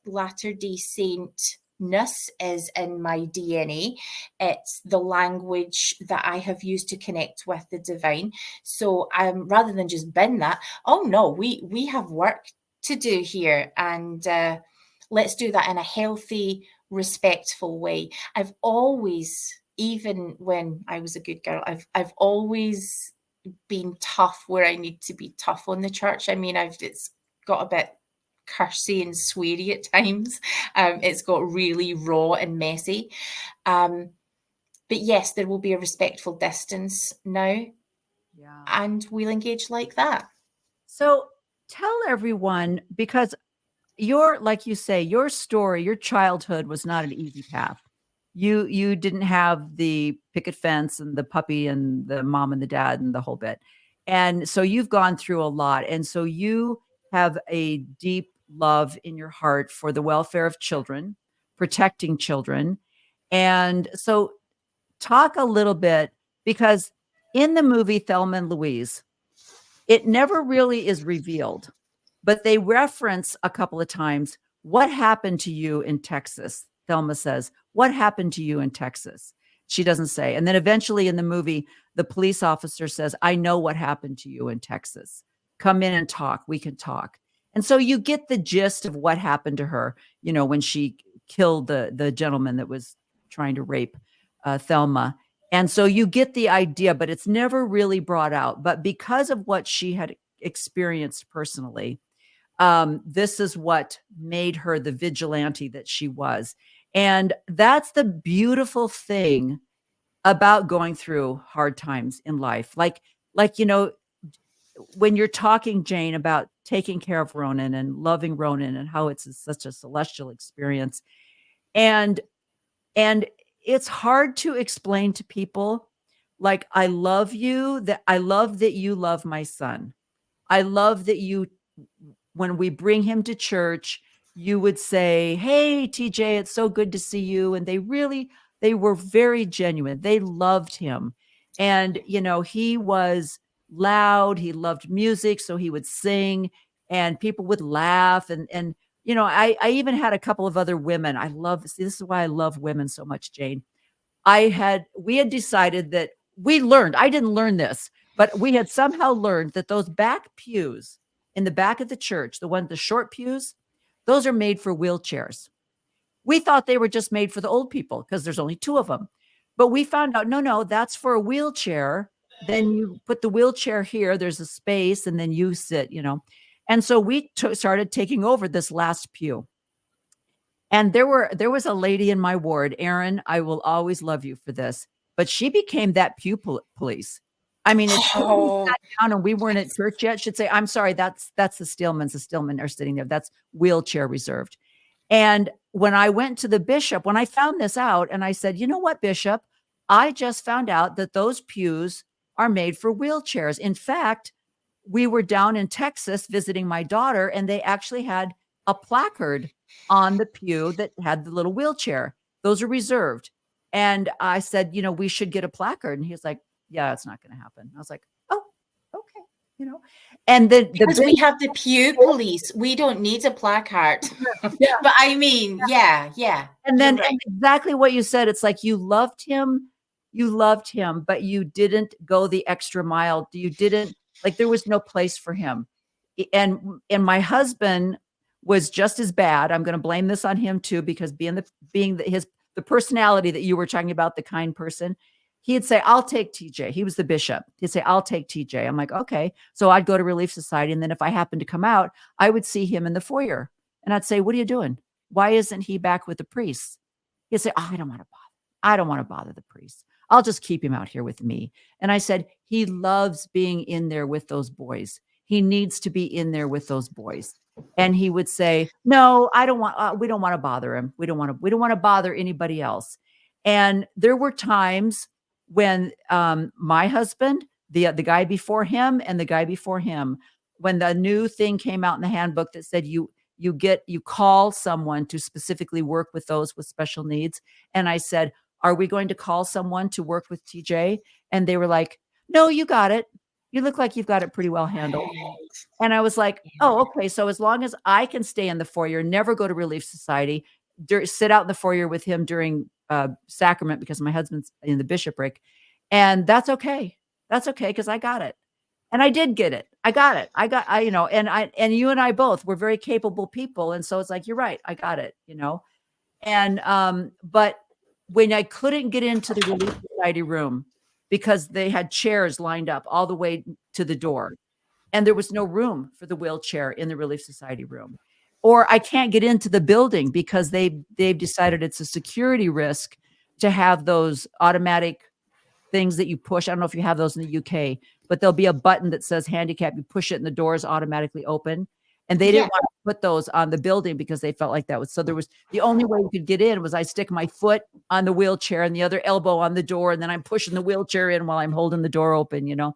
S6: Latter-day Saint-ness is in my DNA. It's the language that I have used to connect with the divine. So rather than just bin that, oh no, we have work to do here, and let's do that in a healthy, respectful way. I've always, even when I was a good girl, I've always been tough where I need to be tough on the church. I mean, it's got a bit cursy and sweary at times. It's got really raw and messy. But yes, there will be a respectful distance now, and we'll engage like that.
S2: So tell everyone, because like you say, your story, your childhood was not an easy path. You didn't have the picket fence and the puppy and the mom and the dad and the whole bit. And so you've gone through a lot. And so you have a deep love in your heart for the welfare of children, protecting children. And so talk a little bit, because in the movie Thelma and Louise, it never really is revealed, but they reference a couple of times, what happened to you in Texas? Thelma says, what happened to you in Texas? She doesn't say. And then eventually in the movie, the police officer says, I know what happened to you in Texas. Come in and talk. We can talk. And so you get the gist of what happened to her, when she killed the gentleman that was trying to rape Thelma. And so you get the idea, but it's never really brought out. But because of what she had experienced personally, this is what made her the vigilante that she was. And that's the beautiful thing about going through hard times in life. Like, when you're talking, Jane, about taking care of Ronan and loving Ronan and how it's such a celestial experience. And it's hard to explain to people, like, I love you, that I love that you love my son. I love that you, when we bring him to church, you would say, hey, TJ, it's so good to see you. And they were very genuine. They loved him. And, he was loud. He loved music. So he would sing and people would laugh. And I even had a couple of other women. This is why I love women so much, Jane. We had decided that I didn't learn this, but we had somehow learned that those back pews in the back of the church, the short pews, those are made for wheelchairs. We thought they were just made for the old people because there's only 2 of them. But we found out, no, that's for a wheelchair. Then you put the wheelchair here, there's a space, and then you sit, And so we started taking over this last pew. And there was a lady in my ward, Erin, I will always love you for this, but she became that pew police. I mean, if she sat down and we weren't at church yet, she'd say, I'm sorry, that's the Stillmans. The Stillman are sitting there. That's wheelchair reserved. And when I went to the bishop, when I found this out, and I said, you know what, Bishop, I just found out that those pews are made for wheelchairs. In fact, we were down in Texas visiting my daughter, and they actually had a placard on the pew that had the little wheelchair. Those are reserved. And I said, we should get a placard. And he was like, yeah, it's not going to happen. I was like, oh, okay. And then
S6: because we have the pew police, we don't need a placard. Yeah. But I mean, yeah.
S2: And then right. Exactly what you said. It's like, you loved him, but you didn't go the extra mile. You didn't, like, there was no place for him. And my husband was just as bad. I'm going to blame this on him too, because the personality that you were talking about, the kind person, he'd say, I'll take TJ. He was the bishop. He'd say, I'll take TJ. I'm like, okay. So I'd go to Relief Society. And then if I happened to come out, I would see him in the foyer. And I'd say, what are you doing? Why isn't he back with the priests? He'd say, I don't want to bother. I don't want to bother the priests. I'll just keep him out here with me. And I said, he loves being in there with those boys. He needs to be in there with those boys. And he would say, no, I don't want, we don't want to bother him. We don't want to bother anybody else. And there were times when my husband, the guy before him and the guy before him, when the new thing came out in the handbook that said you call someone to specifically work with those with special needs. And I said, are we going to call someone to work with TJ? And they were like, no, you got it. You look like you've got it pretty well handled. And I was like, oh, okay. So as long as I can stay in the foyer, never go to Relief Society, sit out in the foyer with him during sacrament, because my husband's in the bishopric. And that's okay. That's okay, because I got it. And I did get it. I got it. And you and I both were very capable people. And so it's like, you're right. I got it, And, but when I couldn't get into the Relief Society room because they had chairs lined up all the way to the door, and there was no room for the wheelchair in the Relief Society room, or I can't get into the building because they've decided it's a security risk to have those automatic things that you push. I don't know if you have those in the UK, but there'll be a button that says handicap. You push it and the doors automatically open. And they didn't want to put those on the building because they felt like that was, so there was, the only way you could get in was I stick my foot on the wheelchair and the other elbow on the door. And then I'm pushing the wheelchair in while I'm holding the door open, you know?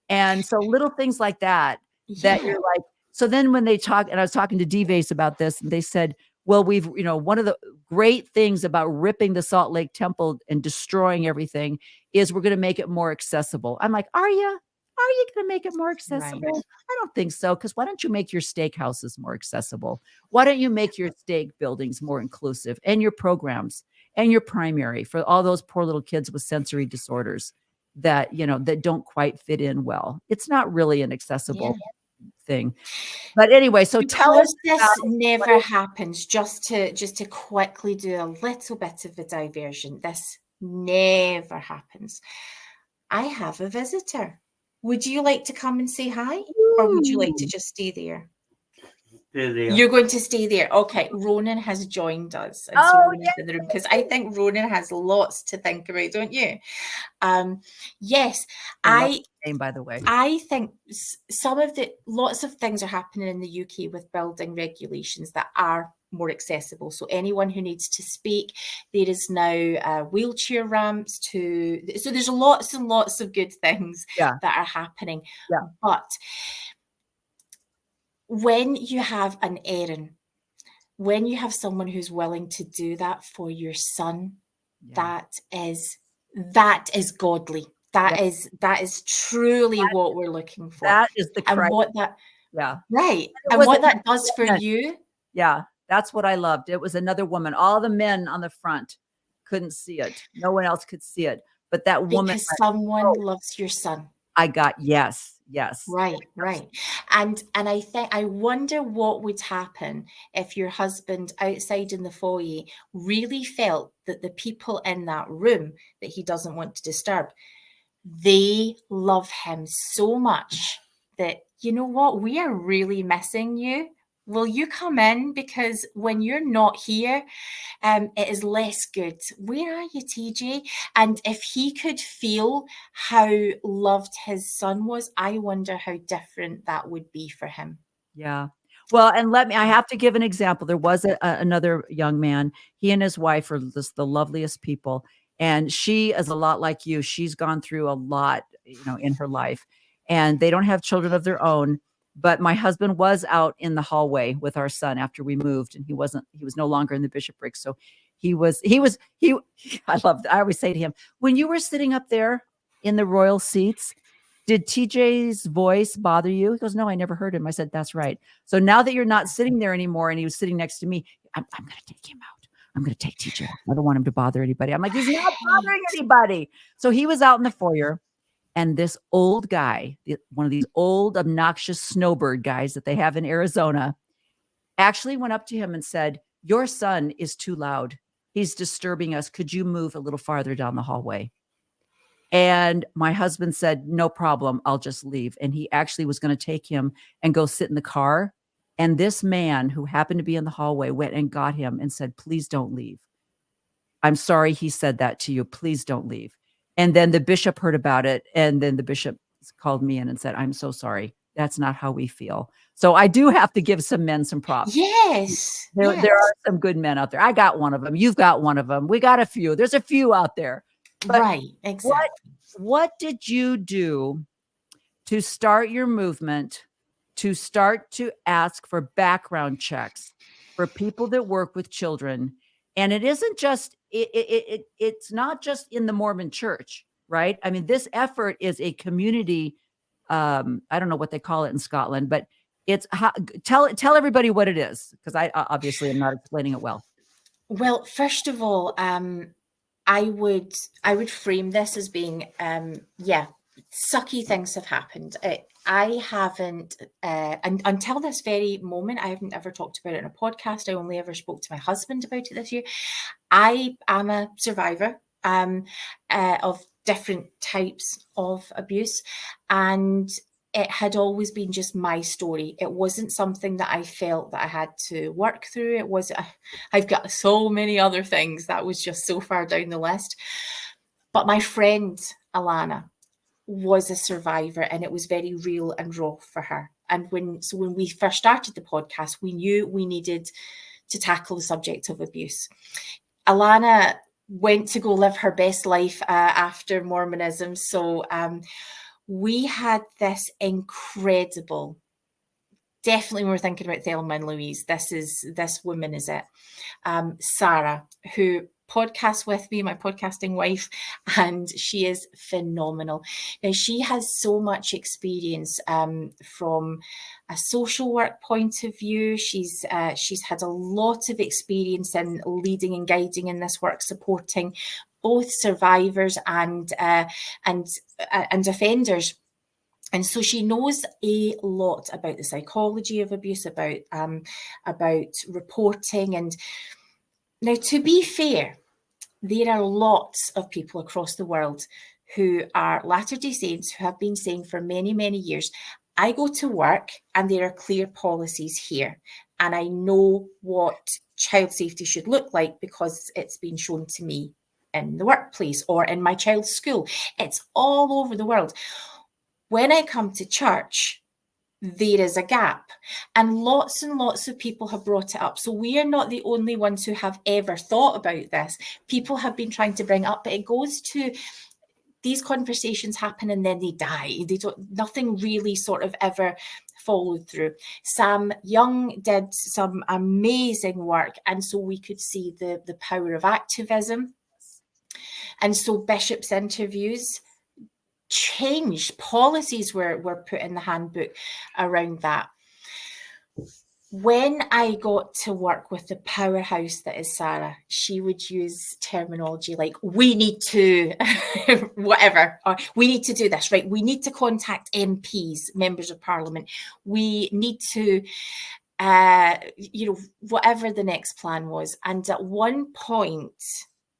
S2: And so little things like that, that you're like, so then when they talk, and I was talking to D-Vase about this, and they said, well, we've, you know, one of the great things about ripping the Salt Lake Temple and destroying everything is we're going to make it more accessible. I'm like, are you? Are you going to make it more accessible?
S6: Right.
S2: I don't think so. Because why don't you make your steakhouses more accessible? Why don't you make your steak buildings more inclusive, and your programs and your primary for all those poor little kids with sensory disorders that, you know, that don't quite fit in well? It's not really an accessible thing. But anyway, so tell us
S6: this never happens. Just to quickly do a little bit of a diversion. This never happens. I have a visitor. Would you like to come and say hi? Or would you like to just stay there?
S8: Stay there.
S6: You're going to stay there. Okay. Ronan has joined us. And so Ronan's in the room, because I think Ronan has lots to think about, don't you? Yes.
S2: Name, by the way.
S6: I think lots of things are happening in the UK with building regulations that are more accessible. So anyone who needs to speak, there is now wheelchair ramps so there's lots and lots of good things that are happening.
S2: Yeah.
S6: But when you have an Erin, when you have someone who's willing to do that for your son, that is godly. That is truly what we're looking for.
S2: That is the
S6: and what that right. And what that does for you.
S2: Yeah. That's what I loved. It was another woman. All the men on the front couldn't see it. No one else could see it. But that woman.
S6: Because someone loves your son.
S2: I got, yes.
S6: Right. And I wonder what would happen if your husband outside in the foyer really felt that the people in that room that he doesn't want to disturb, they love him so much that, you know what, we are really missing you. Will you come in? Because when you're not here, it is less good. Where are you, TJ? And if he could feel how loved his son was, I wonder how different that would be for him.
S2: Yeah. Well, and I have to give an example. There was another young man. He and his wife are just the loveliest people. And she is a lot like you. She's gone through a lot, you know, in her life. And they don't have children of their own. But my husband was out in the hallway with our son after we moved, and he was no longer in the bishopric. So I always say to him, when you were sitting up there in the royal seats, did TJ's voice bother you? He goes, no, I never heard him. I said, that's right. So now that you're not sitting there anymore and he was sitting next to me, I'm going to take him out. I'm going to take TJ out. I don't want him to bother anybody. I'm like, he's not bothering anybody. So he was out in the foyer. And this old guy, one of these old, obnoxious snowbird guys that they have in Arizona, actually went up to him and said, your son is too loud. He's disturbing us. Could you move a little farther down the hallway? And my husband said, no problem. I'll just leave. And he actually was going to take him and go sit in the car. And this man who happened to be in the hallway went and got him and said, please don't leave. I'm sorry he said that to you. Please don't leave. And then the bishop heard about it. And then the bishop called me in and said, I'm so sorry. That's not how we feel. So I do have to give some men some props.
S6: Yes.
S2: There are some good men out there. I got one of them. You've got one of them. We got a few. There's a few out there. But
S6: right. Exactly.
S2: What did you do to start your movement, to start to ask for background checks for people that work with children? And it isn't just, it's not just in the Mormon church, right? I mean, this effort is a community, I don't know what they call it in Scotland, but it's tell everybody what it is, because I obviously am not explaining it well.
S6: Well, first of all, I would frame this as being, sucky things have happened. I haven't, and until this very moment, I haven't ever talked about it in a podcast. I only ever spoke to my husband about it this year. I am a survivor of different types of abuse, and it had always been just my story. It wasn't something that I felt that I had to work through. It was, I've got so many other things that was just so far down the list. But my friend, Alana, was a survivor, and it was very real and raw for her. And when we first started the podcast, we knew we needed to tackle the subject of abuse. Alana went to go live her best life after Mormonism. So we had this incredible, definitely when we're thinking about Thelma and Louise, this woman is it. Sarah, who podcasts with me, my podcasting wife, and she is phenomenal. Now, she has so much experience from a social work point of view. She's had a lot of experience in leading and guiding in this work, supporting both survivors and offenders. And so she knows a lot about the psychology of abuse, about reporting. And now, to be fair, there are lots of people across the world who are Latter-day Saints who have been saying for many, many years, I go to work and there are clear policies here, and I know what child safety should look like because it's been shown to me in the workplace or in my child's school. It's all over the world. When I come to church, there is a gap, and lots of people have brought it up. So we are not the only ones who have ever thought about this. People have been trying to bring it up, but it goes to these conversations happen and then they die. Nothing really sort of ever followed through. Sam Young did some amazing work, and so we could see the power of activism. And so Bishop's interviews changed. Policies were put in the handbook around that. When I got to work with the powerhouse that is Sarah, she would use terminology like, we need to, whatever, or we need to do this, right? We need to contact MPs, members of parliament. We need to, whatever the next plan was. And at one point,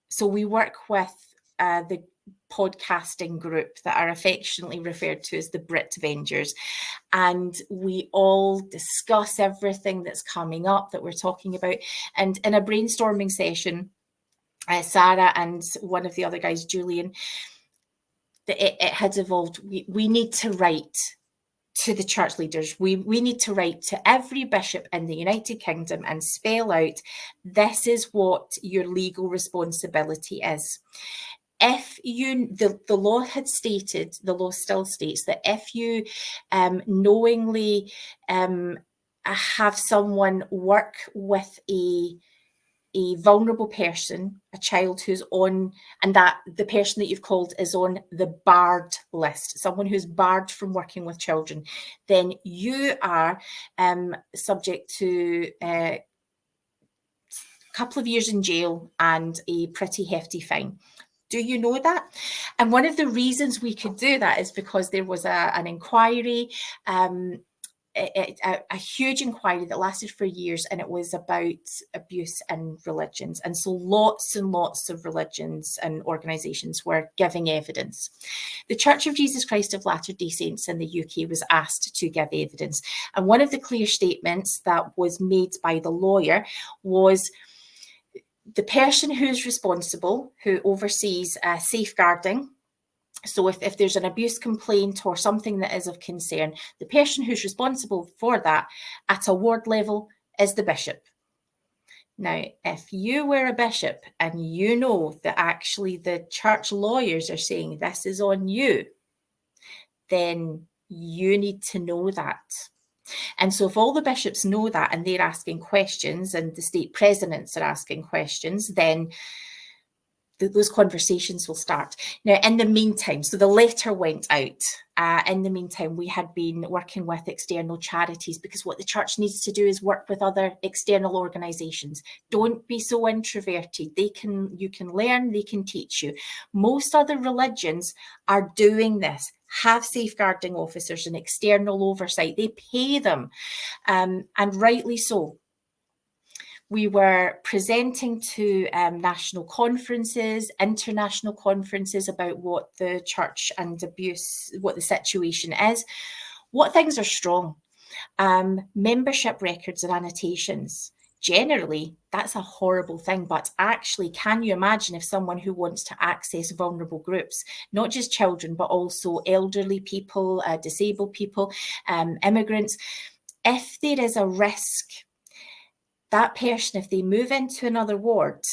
S6: so we work with the podcasting group that are affectionately referred to as the Brit Avengers, and we all discuss everything that's coming up that we're talking about. And in a brainstorming session, Sarah and one of the other guys, Julian, it had evolved. We need to write to the church leaders. We need to write to every bishop in the United Kingdom and spell out, this is what your legal responsibility is. If the law had stated, the law still states that if you knowingly have someone work with a vulnerable person, a child who's on, and that the person that you've called is on the barred list, someone who's barred from working with children, then you are subject to a couple of years in jail and a pretty hefty fine. Do you know that? And one of the reasons we could do that is because there was an inquiry, a huge inquiry that lasted for years, and it was about abuse in religions. And so lots and lots of religions and organisations were giving evidence. The Church of Jesus Christ of Latter-day Saints in the UK was asked to give evidence. And one of the clear statements that was made by the lawyer was, the person who's responsible, who oversees safeguarding, so if there's an abuse complaint or something that is of concern, the person who's responsible for that at a ward level is the bishop. Now, if you were a bishop and you know that actually the church lawyers are saying this is on you, then you need to know that. And so if all the bishops know that and they're asking questions and the stake presidents are asking questions, then those conversations will start. Now, in the meantime, so the letter went out. In the meantime, we had been working with external charities, because what the church needs to do is work with other external organisations. Don't be so introverted. You can learn, they can teach you. Most other religions are doing this, have safeguarding officers and external oversight. They pay them, and rightly so. We were presenting to national conferences, international conferences about what the church and abuse, what the situation is, what things are strong. Membership records and annotations. generally, that's a horrible thing. But actually, can you imagine if someone who wants to access vulnerable groups, not just children, but also elderly people, disabled people, immigrants, if there is a risk, that person, if they move into another ward,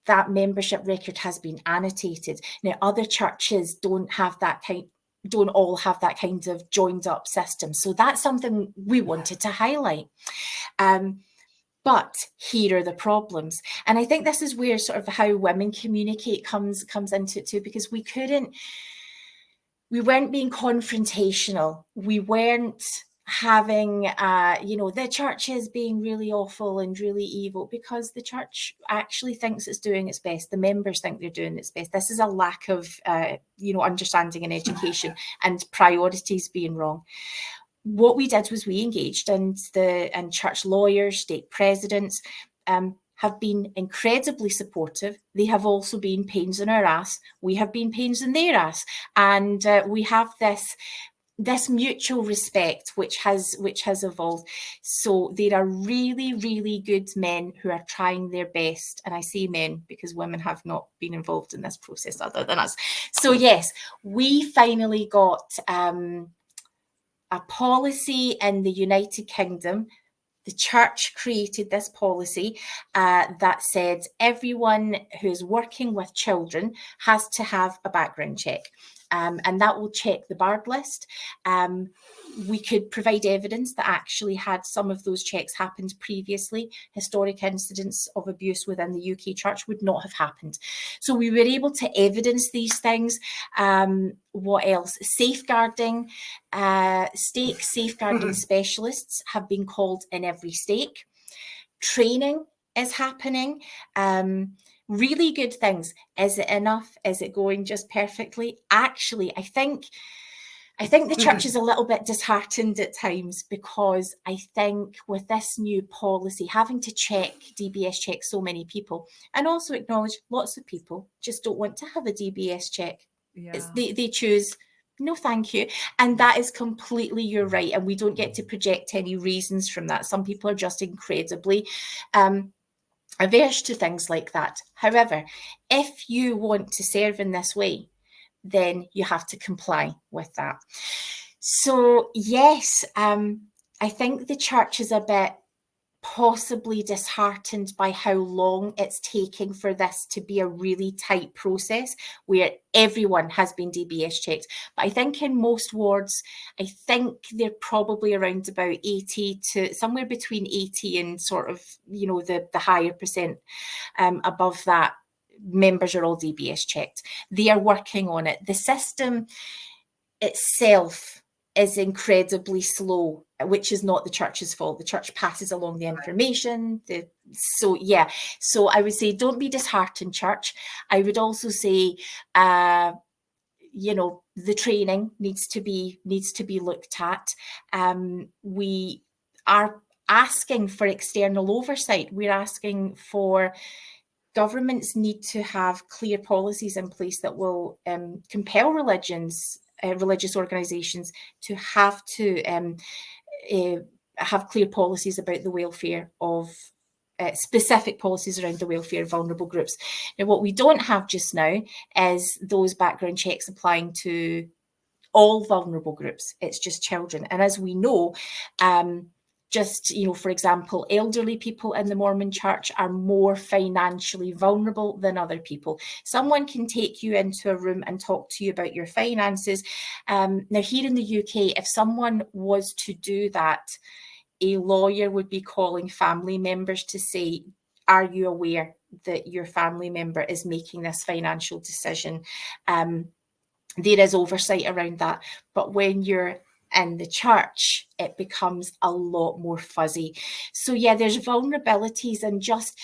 S6: that membership record has been annotated. Now, other churches don't all have that kind of joined up system. So that's something we wanted to highlight. But here are the problems. And I think this is where sort of how women communicate comes into it too, because we weren't being confrontational. We weren't having, the church is being really awful and really evil, because the church actually thinks it's doing its best. The members think they're doing its best. This is a lack of, understanding and education and priorities being wrong. What we did was we engaged, and church lawyers, stake presidents, have been incredibly supportive. They have also been pains in our ass. We have been pains in their ass. And we have this mutual respect which has evolved. So there are really, really good men who are trying their best. And I say men because women have not been involved in this process other than us. So yes, we finally got a policy in the United Kingdom. The church created this policy that said everyone who's working with children has to have a background check. And that will check the barred list. We could provide evidence that actually had some of those checks happened previously. Historic incidents of abuse within the UK church would not have happened. So we were able to evidence these things. What else? Safeguarding, stake safeguarding specialists have been called in every stake. Training is happening. Really good things. Is it enough? Is it going just perfectly? Actually, I think the church is a little bit disheartened at times, because I think with this new policy, having to DBS check so many people, and also acknowledge lots of people just don't want to have a DBS check. Yeah. They choose, no, thank you. And that is completely your right. And we don't get to project any reasons from that. Some people are just incredibly averse to things like that. However, if you want to serve in this way, then you have to comply with that. So yes, I think the church is a bit possibly disheartened by how long it's taking for this to be a really tight process where everyone has been DBS checked. But I think in most wards, I think they're probably around about 80 to somewhere between 80 and sort of, the higher percent above that. Members are all DBS checked. They are working on it. The system itself is incredibly slow, which is not the church's fault. The church passes along the information. So I would say don't be disheartened, church. I would also say, the training needs to be looked at. We are asking for external oversight. We're asking for governments need to have clear policies in place that will compel religious organisations to have clear policies about the welfare of specific policies around the welfare of vulnerable groups. Now, what we don't have just now is those background checks applying to all vulnerable groups. It's just children. And as we know, for example, elderly people in the Mormon church are more financially vulnerable than other people. Someone can take you into a room and talk to you about your finances. Now, here in the UK, if someone was to do that, a lawyer would be calling family members to say, are you aware that your family member is making this financial decision? There is oversight around that. But when you're in the church, it becomes a lot more fuzzy. So yeah, there's vulnerabilities, and just,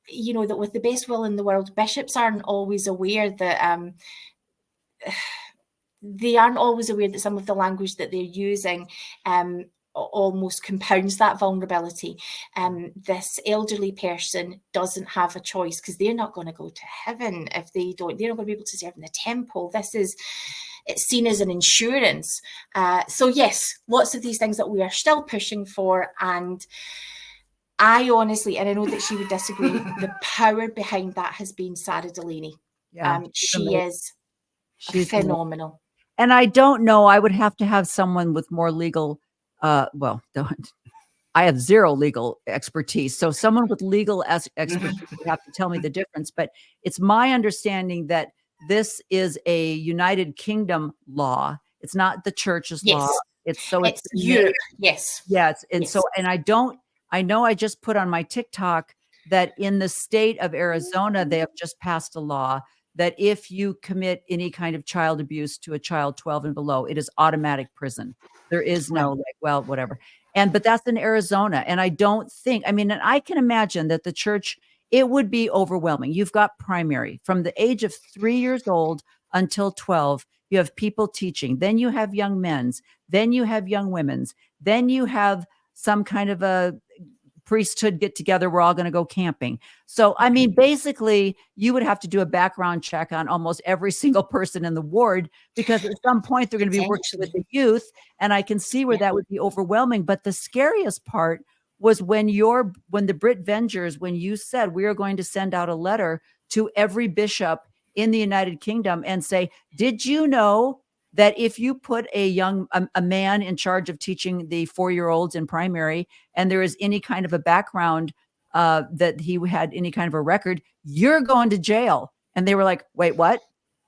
S6: that with the best will in the world, bishops aren't always aware that some of the language that they're using almost compounds that vulnerability. This elderly person doesn't have a choice, because they're not going to go to heaven if they're not going to be able to serve in the temple. It's seen as an insurance. So yes, lots of these things that we are still pushing for, and I honestly, and I know that she would disagree, the power behind that has been Sarah Delaney.
S2: Yeah,
S6: She is
S2: she's
S6: phenomenal.
S2: And I don't know, I would have to have someone with more legal, I have zero legal expertise. So someone with legal expertise would have to tell me the difference. But it's my understanding that this is a United Kingdom law. It's not the church's law.
S6: It's
S2: it's
S6: Europe. Yes.
S2: Yes. And
S6: Yes.
S2: so, and I know I just put on my TikTok that in the state of Arizona, they have just passed a law that if you commit any kind of child abuse to a child 12 and below, it is automatic prison. There is no like, well, whatever. But that's in Arizona. And I don't think, I mean, and I can imagine that the church, it would be overwhelming. You've got primary from the age of 3 years old until 12. You have people teaching. Then you have young men's. Then you have young women's. Then you have some kind of a priesthood get together. We're all going to go camping. So, I mean, basically, you would have to do a background check on almost every single person in the ward because at some point they're going to be working with the youth. And I can see where that would be overwhelming. But the scariest part was when the Brit Vengers, when you said we are going to send out a letter to every bishop in the United Kingdom and say, did you know that if you put a man in charge of teaching the 4-year-olds in primary, and there is any kind of a background that he had any kind of a record, you're going to jail. And they were like, wait, what?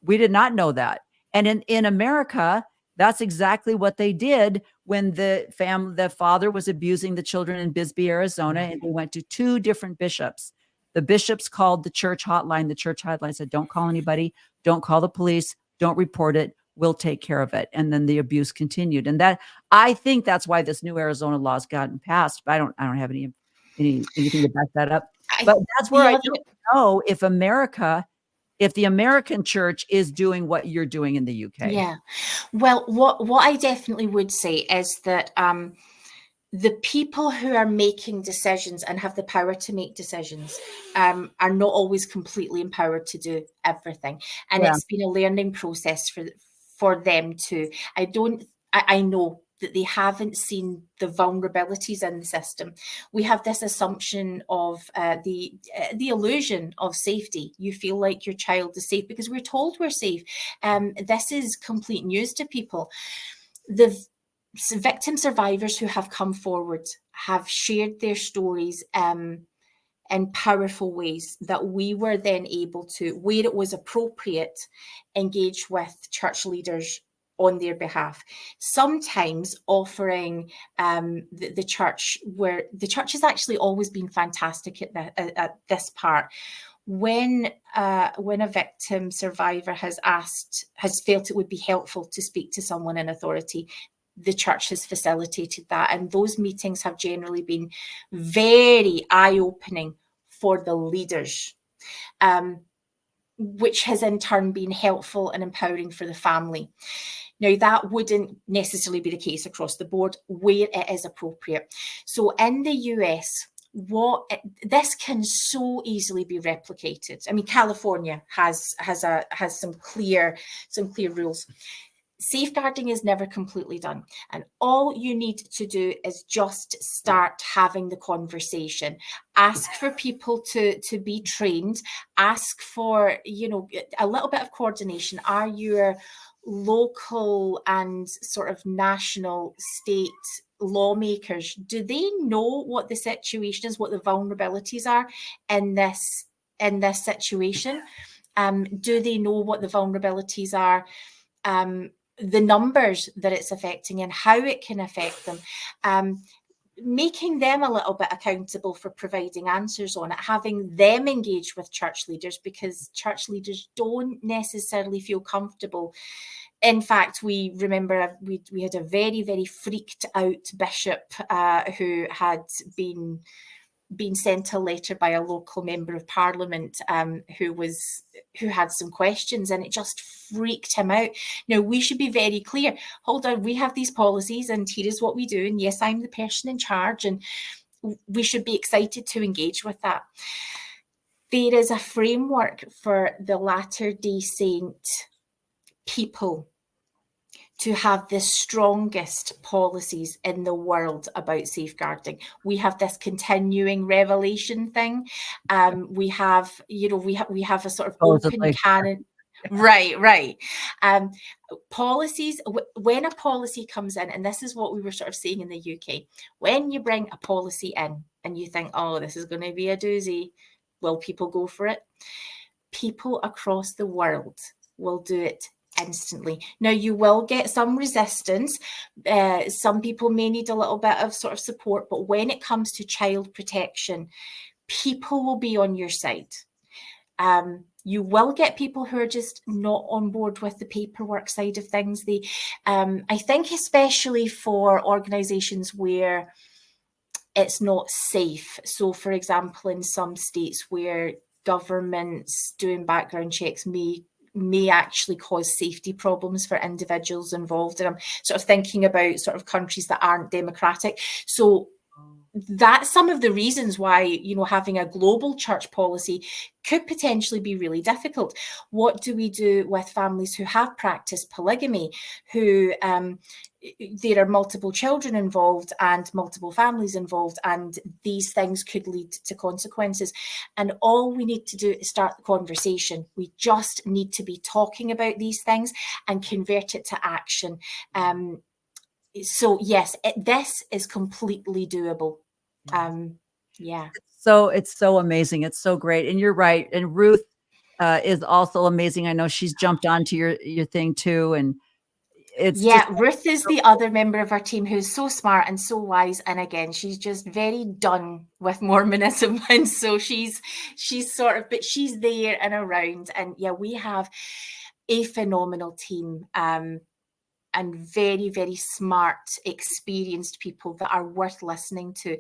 S2: We did not know that. And in America, that's exactly what they did when the father was abusing the children in Bisbee, Arizona, and they went to 2 different bishops. The bishops called the church hotline. The church hotline said, don't call anybody. Don't call the police. Don't report it. We'll take care of it. And then the abuse continued. And that, I think that's why this new Arizona law has gotten passed. But I don't have anything to back that up. But that's where I don't know if the American church is doing what you're doing in the UK.
S6: Yeah. Well, what I definitely would say is that the people who are making decisions and have the power to make decisions are not always completely empowered to do everything. And it's been a learning process for them too. I know that they haven't seen the vulnerabilities in the system. We have this assumption of the illusion of safety. You feel like your child is safe because we're told we're safe. This is complete news to people. The victim survivors who have come forward have shared their stories in powerful ways that we were then able to, where it was appropriate, engage with church leaders on their behalf, sometimes offering the church, where the church has actually always been fantastic at this part. When a victim survivor has felt it would be helpful to speak to someone in authority, the church has facilitated that. And those meetings have generally been very eye-opening for the leaders, which has in turn been helpful and empowering for the family. Now, that wouldn't necessarily be the case across the board where it is appropriate. So in the US, this can so easily be replicated. I mean, California has some clear rules. Safeguarding is never completely done. And all you need to do is just start having the conversation. Ask for people to be trained. Ask for, a little bit of coordination. Are your local and sort of national state lawmakers, do they know what the situation is, what the vulnerabilities are in this situation? Do they know what the vulnerabilities are? The numbers that it's affecting and how it can affect them, making them a little bit accountable for providing answers on it, having them engage with church leaders, because church leaders don't necessarily feel comfortable. In fact, we remember we had a very, very freaked out bishop who had been sent a letter by a local member of parliament who had some questions, and it just freaked him out. Now, we should be very clear. Hold on, we have these policies and here is what we do. And yes, I'm the person in charge, and we should be excited to engage with that. There is a framework for the Latter-day Saint people to have the strongest policies in the world about safeguarding. We have this continuing revelation thing. We have a sort of open
S2: Supposedly.
S6: canon. Right. Policies, when a policy comes in, and this is what we were sort of saying in the UK, when you bring a policy in and you think, oh, this is going to be a doozy, will people go for it? People across the world will do it instantly. Now, you will get some resistance. Some people may need a little bit of sort of support, but when it comes to child protection, people will be on your side. You will get people who are just not on board with the paperwork side of things. I think especially for organisations where it's not safe. So, for example, in some states where governments doing background checks may actually cause safety problems for individuals involved. And I'm sort of thinking about sort of countries that aren't democratic. So that's some of the reasons why, having a global church policy could potentially be really difficult. What do we do with families who have practiced polygamy, who there are multiple children involved and multiple families involved, and these things could lead to consequences? And all we need to do is start the conversation. We just need to be talking about these things and convert it to action. So yes, this is completely doable. Yeah.
S2: So it's so amazing. It's so great. And you're right. And Ruth is also amazing. I know she's jumped onto your thing too. And it's
S6: Ruth is the other member of our team who's so smart and so wise. And again, she's just very done with Mormonism. And so she's sort of, but she's there and around. And yeah, we have a phenomenal team. And very, very smart, experienced people that are worth listening to.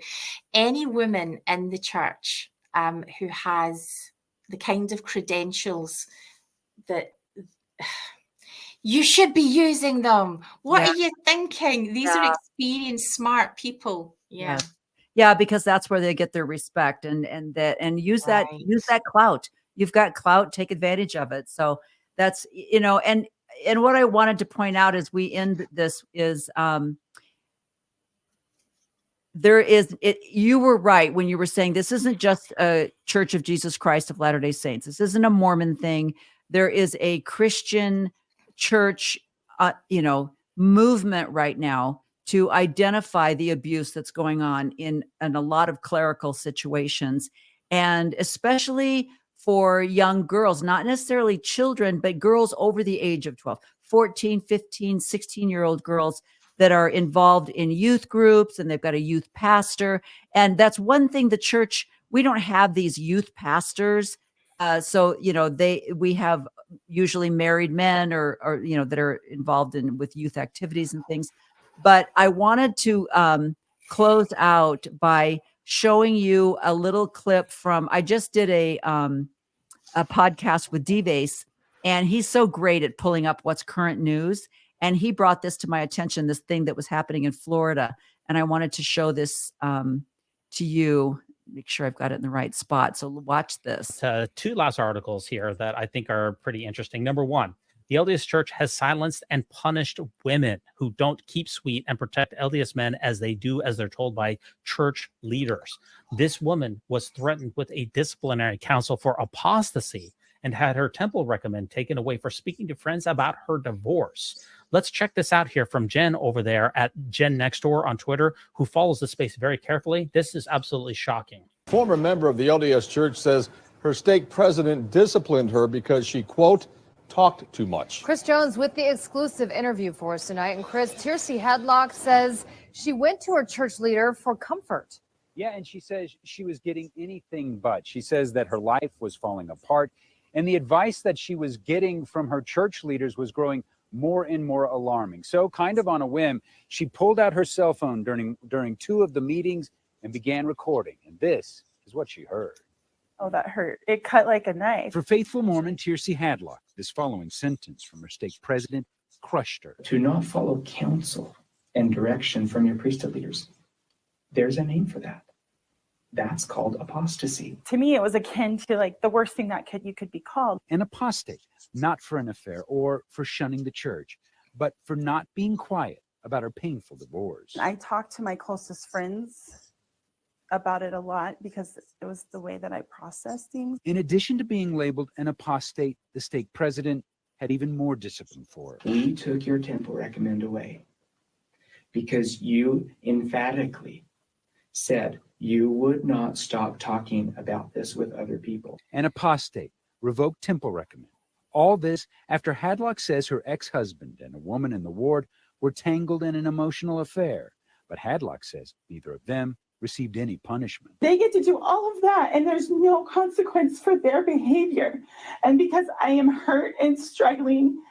S6: Any woman in the church who has the kind of credentials that you should be using them. What are you thinking? These are experienced, smart people.
S2: Yeah, because that's where they get their respect and use that clout. You've got clout, take advantage of it. So that's, and what I wanted to point out as we end this is you were right when you were saying this isn't just a Church of Jesus Christ of Latter-day Saints. This isn't a Mormon thing. There is a Christian church, movement right now to identify the abuse that's going on in a lot of clerical situations, and especially for young girls, not necessarily children, but girls over the age of 12, 14, 15, 16-year-old girls that are involved in youth groups, and they've got a youth pastor. And that's one thing the church, we don't have these youth pastors. So, we have usually married men or that are involved with youth activities and things. But I wanted to close out by showing you a little clip from, I just did a podcast with D-Base, and he's so great at pulling up what's current news. And he brought this to my attention, this thing that was happening in Florida. And I wanted to show this to you, make sure I've got it in the right spot. So watch this.
S8: Two last articles here that I think are pretty interesting. Number one, the LDS Church has silenced and punished women who don't keep sweet and protect LDS men as they do as they're told by church leaders. This woman was threatened with a disciplinary council for apostasy and had her temple recommend taken away for speaking to friends about her divorce. Let's check this out here from Jen over there at Jen Next Door on Twitter, who follows the space very carefully. This is absolutely shocking.
S9: Former member of the LDS Church says her stake president disciplined her because she, quote, talked too much.
S10: Chris Jones with the exclusive interview for us tonight. And Chris, Tiercy Hadlock says she went to her church leader for comfort.
S11: Yeah, and she says she was getting anything but. She says that her life was falling apart, and the advice that she was getting from her church leaders was growing more and more alarming. So kind of on a whim, she pulled out her cell phone during two of the meetings and began recording. And this is what she heard.
S12: Oh, that hurt. It cut like a knife.
S11: For faithful Mormon Tiercy Hadlock, this following sentence from her stake president crushed her.
S13: To not follow counsel and direction from your priesthood leaders. There's a name for that. That's called apostasy.
S12: To me, it was akin to like the worst thing that you could be called.
S11: An apostate, not for an affair or for shunning the church, but for not being quiet about her painful divorce.
S12: I talked to my closest friends about it a lot because it was the way that I processed things.
S11: In addition to being labeled an apostate, the stake president had even more discipline for her.
S13: We took your temple recommend away because you emphatically said you would not stop talking about this with other people.
S11: An apostate, revoked temple recommend. All this after Hadlock says her ex-husband and a woman in the ward were tangled in an emotional affair. But Hadlock says neither of them received any punishment.
S12: They get to do all of that, and there's no consequence for their behavior. And because I am hurt and struggling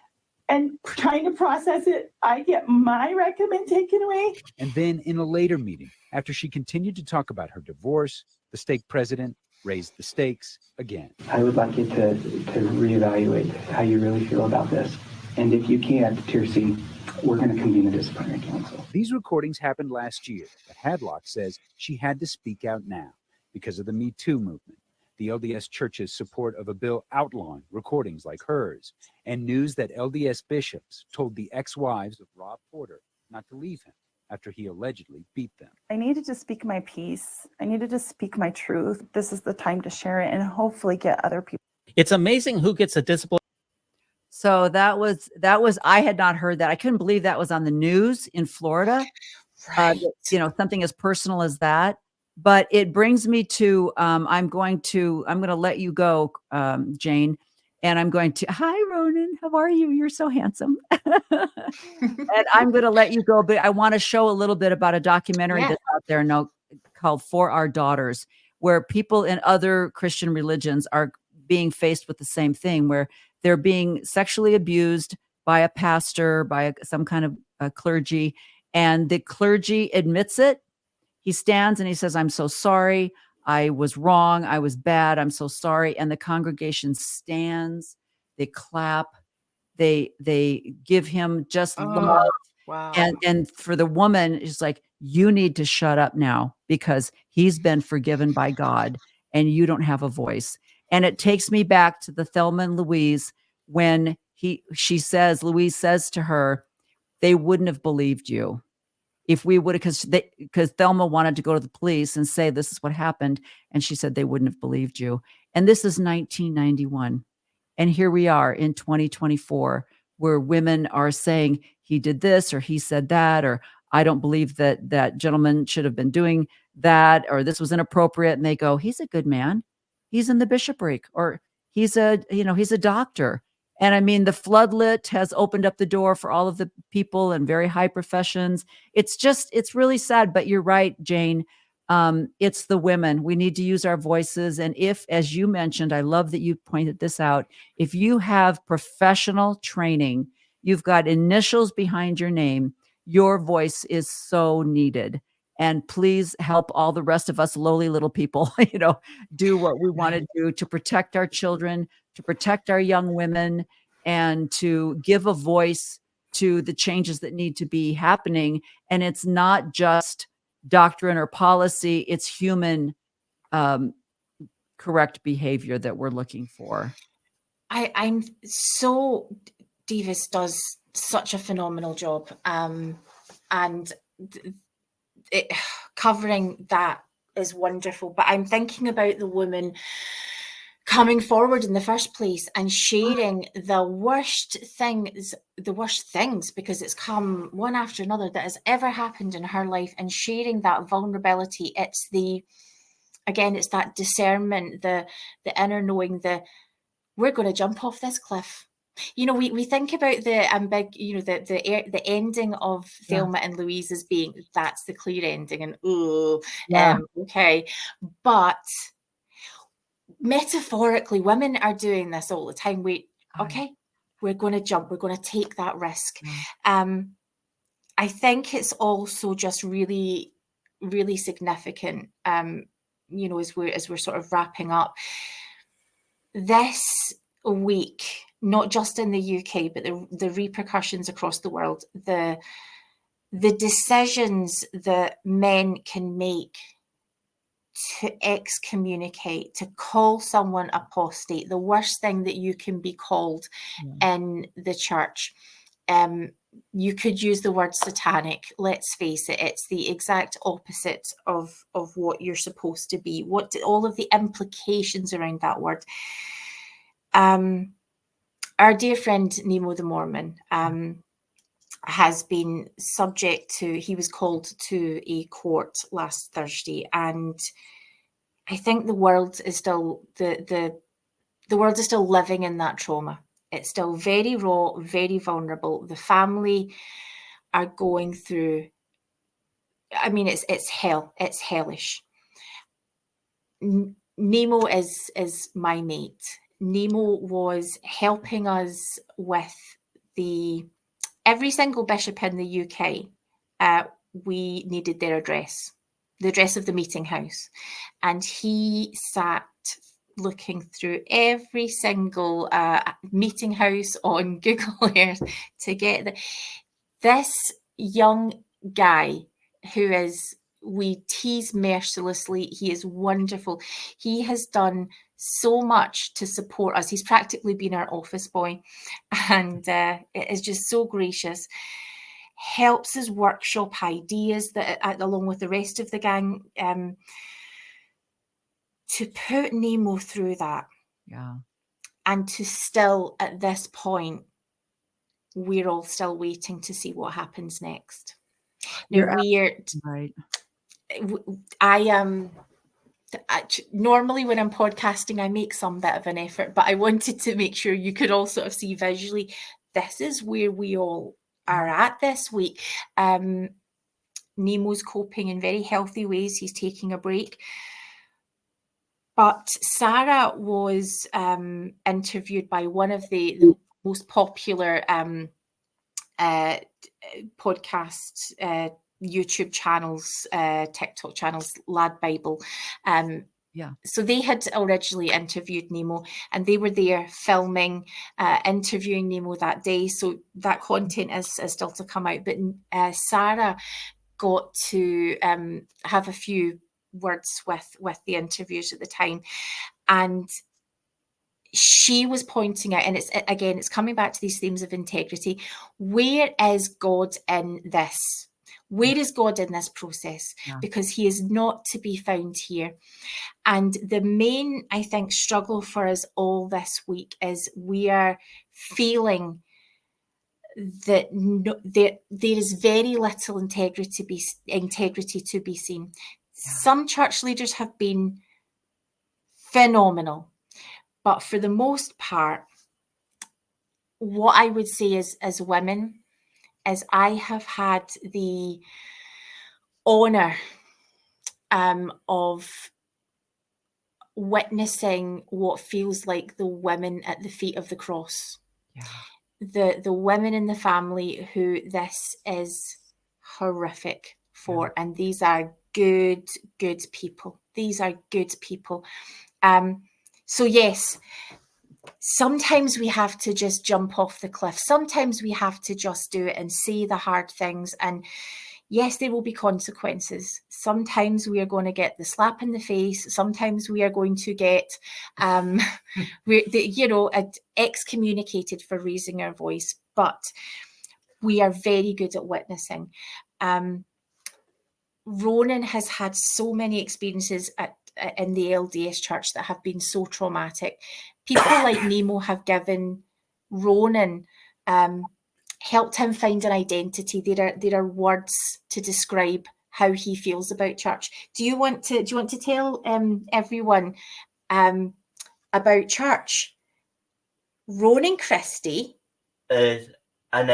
S12: and trying to process it, I get my recommend taken away.
S11: And then in a later meeting, after she continued to talk about her divorce, the stake president raised the stakes again.
S13: I would like you to reevaluate how you really feel about this. And if you can't, Tirsi, we're going to convene a disciplinary council.
S11: These recordings happened last year, but Hadlock says she had to speak out now because of the Me Too movement, the LDS Church's support of a bill outlawing recordings like hers, and news that LDS bishops told the ex-wives of Rob Porter not to leave him after he allegedly beat them.
S12: I needed to speak my piece. I needed to speak my truth. This is the time to share it and hopefully get other people.
S8: It's amazing who gets a discipline.
S2: So that was I had not heard that. I couldn't believe that was on the news in Florida.
S6: Right.
S2: Something as personal as that. But it brings me to I'm going to let you go, Jane. And I'm going to, hi, Ronan, how are you? You're so handsome. And I'm going to let you go, but I want to show a little bit about a documentary that's out there now called For Our Daughters, where people in other Christian religions are being faced with the same thing, where they're being sexually abused by a pastor, by some kind of clergy, and the clergy admits it. He stands and he says, I'm so sorry. I was wrong. I was bad. I'm so sorry. And the congregation stands, they clap, they give him just love.
S6: Wow.
S2: And for the woman, it's like, you need to shut up now because he's been forgiven by God and you don't have a voice. And it takes me back to the Thelma and Louise when Louise says to her, they wouldn't have believed you if we would have, because Thelma wanted to go to the police and say, this is what happened. And she said, they wouldn't have believed you. And this is 1991. And here we are in 2024, where women are saying he did this, or he said that, or I don't believe that gentleman should have been doing that, or this was inappropriate. And they go, he's a good man. He's in the bishopric, or he's a doctor. And I mean, the floodlit has opened up the door for all of the people in very high professions. It's really sad, but you're right, Jane. It's the women. We need to use our voices. And if, as you mentioned, I love that you pointed this out, if you have professional training, you've got initials behind your name, your voice is so needed. And please help all the rest of us lowly little people, do what we want to do to protect our children, to protect our young women, and to give a voice to the changes that need to be happening. And it's not just doctrine or policy, it's human correct behavior that we're looking for.
S6: I'm so, Davis does such a phenomenal job. And covering that is wonderful. But I'm thinking about the woman coming forward in the first place and sharing the worst things, because it's come one after another that has ever happened in her life, and sharing that vulnerability. It's that discernment, the inner knowing, we're going to jump off this cliff. We think about the ending of Thelma and Louise as being, that's the clear ending, and okay. But metaphorically, women are doing this all the time. We're going to jump, we're going to take that risk. I think it's also just really, really significant, as we're sort of wrapping up this week, not just in the UK, but the repercussions across the world, the decisions that men can make to excommunicate, to call someone apostate, the worst thing that you can be called in the church. you could use the word satanic. Let's face it, it's the exact opposite of what you're supposed to be. All of the implications around that word. Our dear friend Nemo the Mormon has been subject to, he was called to a court last Thursday, and I think the world is still the world is still living in that trauma. It's still very raw, very vulnerable. The family are going through, I mean, it's hell. It's hellish. Nemo is my mate. Nemo was helping us with every single bishop in the UK. We needed their address, the address of the meeting house. And he sat looking through every single meeting house on Google Earth to get this young guy who is, we tease mercilessly. He is wonderful. He has done so much to support us. He's practically been our office boy, and it is just so gracious. Helps us workshop ideas that, along with the rest of the gang, to put Nemo through that.
S2: Yeah.
S6: And to still, at this point, we're all still waiting to see what happens next. Now,
S2: right.
S6: Normally when I'm podcasting, I make some bit of an effort, but I wanted to make sure you could all sort of see visually, this is where we all are at this week. Nemo's coping in very healthy ways. He's taking a break. But Sarah was interviewed by one of the most popular podcast YouTube channels, TikTok channels, Lad Bible. So they had originally interviewed Nemo, and they were there filming, interviewing Nemo that day. So that content is still to come out. But Sarah got to have a few words with the interviewers at the time, and she was pointing out, and it's coming back to these themes of integrity. Where is God in this? Where is God in this process? Because he is not to be found here. And the main, I think, struggle for us all this week is we are feeling that there is very little integrity to be seen. Some church leaders have been phenomenal, but for the most part, what I would say is, as women, is I have had the honor of witnessing what feels like the women at the feet of the cross. The women in the family who this is horrific for, and these are good people. These are good people. So yes, sometimes we have to just jump off the cliff. Sometimes we have to just do it and say the hard things. And yes, there will be consequences. Sometimes we are going to get the slap in the face. Sometimes we are going to get, excommunicated for raising our voice. But we are very good at witnessing. Ronan has had so many experiences in the LDS church that have been so traumatic. People like Nemo have given Ronan, helped him find an identity. There are words to describe how he feels about church. Do you want to tell everyone about church? Ronan Christi
S14: is an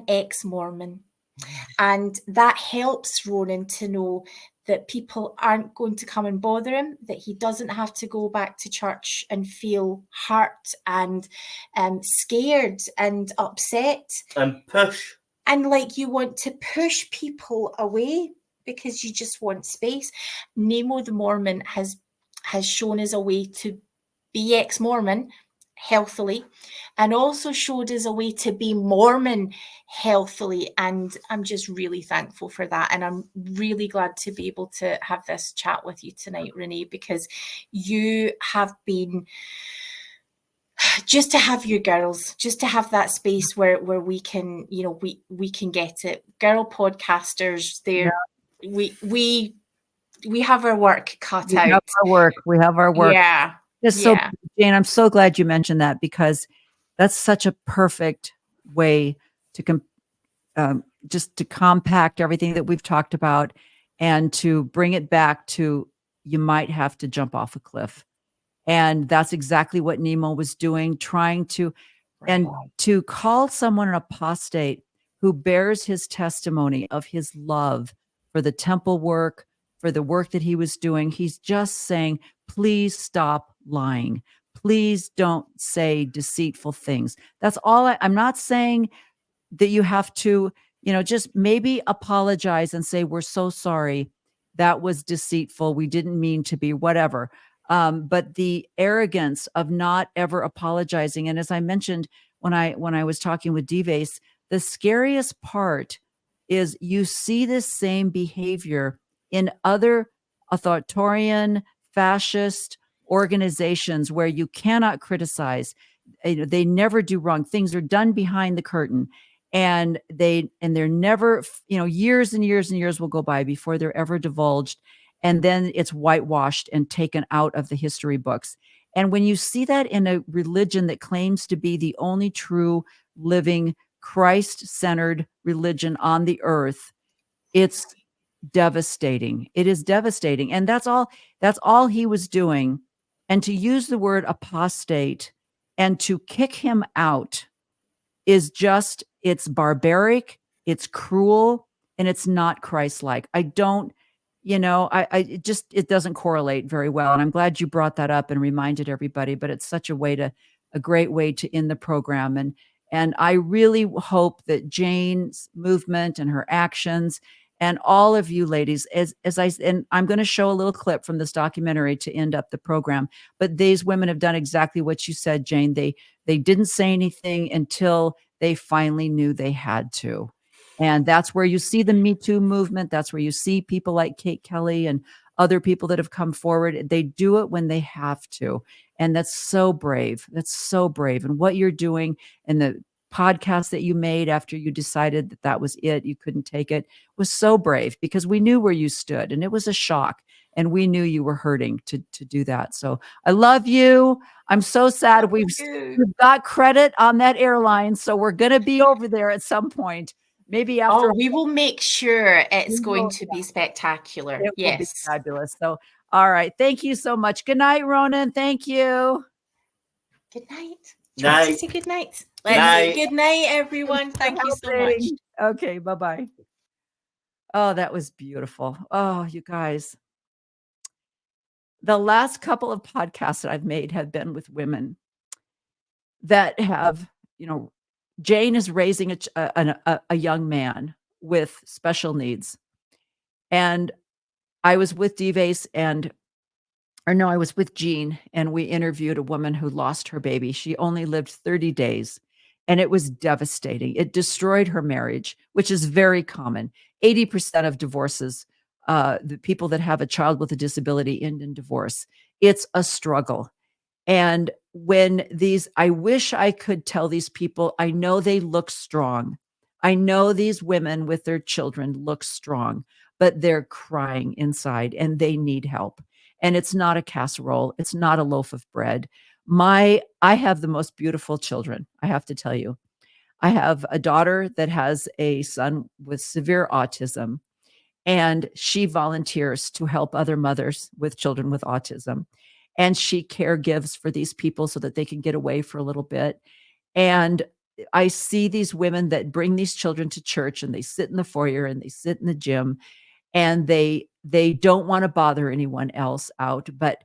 S14: ex-Mormon.
S6: And that helps Ronan to know that people aren't going to come and bother him, that he doesn't have to go back to church and feel hurt and scared and upset.
S14: And push.
S6: And like you want to push people away because you just want space. Nemo the Mormon has shown us a way to be ex-Mormon healthily, and also showed us a way to be Mormon healthily. And I'm just really thankful for that. And I'm really glad to be able to have this chat with you tonight, Renee, because you have been just to have you girls, just to have that space where we can, you know, we can get it. Girl podcasters, there, we have our work cut
S2: We
S6: out.
S2: have our work. We have our work.
S6: Yeah.
S2: Just so, Jane, I'm so glad you mentioned that, because that's such a perfect way to just to compact everything that we've talked about and to bring it back to, you might have to jump off a cliff. And that's exactly what Nemo was doing, trying to, and to call someone an apostate who bears his testimony of his love for the temple work, for the work that he was doing. He's just saying, please stop lying. Please don't say deceitful things. That's all. I'm not saying that you have to, you know, just maybe apologize and say, we're so sorry. That was deceitful. We didn't mean to be, whatever. But the arrogance of not ever apologizing. And as I mentioned, when I was talking with Dives, the scariest part is you see this same behavior in other authoritarian, fascist organizations where you cannot criticize. They never do wrong. Things are done behind the curtain. And they're never, you know, years and years and years will go by before they're ever divulged. And then it's whitewashed and taken out of the history books. And when you see that in a religion that claims to be the only true living Christ-centered religion on the earth, it's devastating. It is devastating. And that's all he was doing. And to use the word apostate and to kick him out is just, it's barbaric, it's cruel, and it's not Christ-like. I don't, you know, it doesn't correlate very well. And I'm glad you brought that up and reminded everybody, but it's such a great way to end the program. And I really hope that Jane's movement and her actions and all of you ladies, and I'm going to show a little clip from this documentary to end up the program, but these women have done exactly what you said, Jane. They didn't say anything until they finally knew they had to. And that's where you see the Me Too movement. That's where you see people like Kate Kelly and other people that have come forward. They do it when they have to. And that's so brave. That's so brave. And what you're doing, and the podcast that you made after you decided that that was it, you couldn't take it, was so brave, because we knew where you stood and it was a shock. And we knew you were hurting to do that. So I love you. I'm so sad we've got credit on that airline. So we're going to be over there at some point. Maybe after.
S6: We will make sure it's going to be spectacular.
S2: It
S6: yes.
S2: will be fabulous. So, all right. Thank you so much. Good night, Ronan. Thank you.
S6: Good night.
S14: Night.
S6: Say good night.
S14: Good
S6: night, everyone. Thank you so much.
S2: Okay. Bye-bye. Oh, that was beautiful. Oh, you guys. The last couple of podcasts that I've made have been with women that have, you know, Jane is raising a young man with special needs. And I was with Dives I was with Jean, and we interviewed a woman who lost her baby. She only lived 30 days, and it was devastating. It destroyed her marriage, which is very common. 80% of divorces, the people that have a child with a disability, end in divorce. It's a struggle. And I wish I could tell these people, I know they look strong. I know these women with their children look strong, but they're crying inside and they need help. And it's not a casserole. It's not a loaf of bread. I have the most beautiful children, I have to tell you. I have a daughter that has a son with severe autism, and she volunteers to help other mothers with children with autism. And she caregives for these people so that they can get away for a little bit. And I see these women that bring these children to church, and they sit in the foyer and they sit in the gym, and they don't want to bother anyone else out. But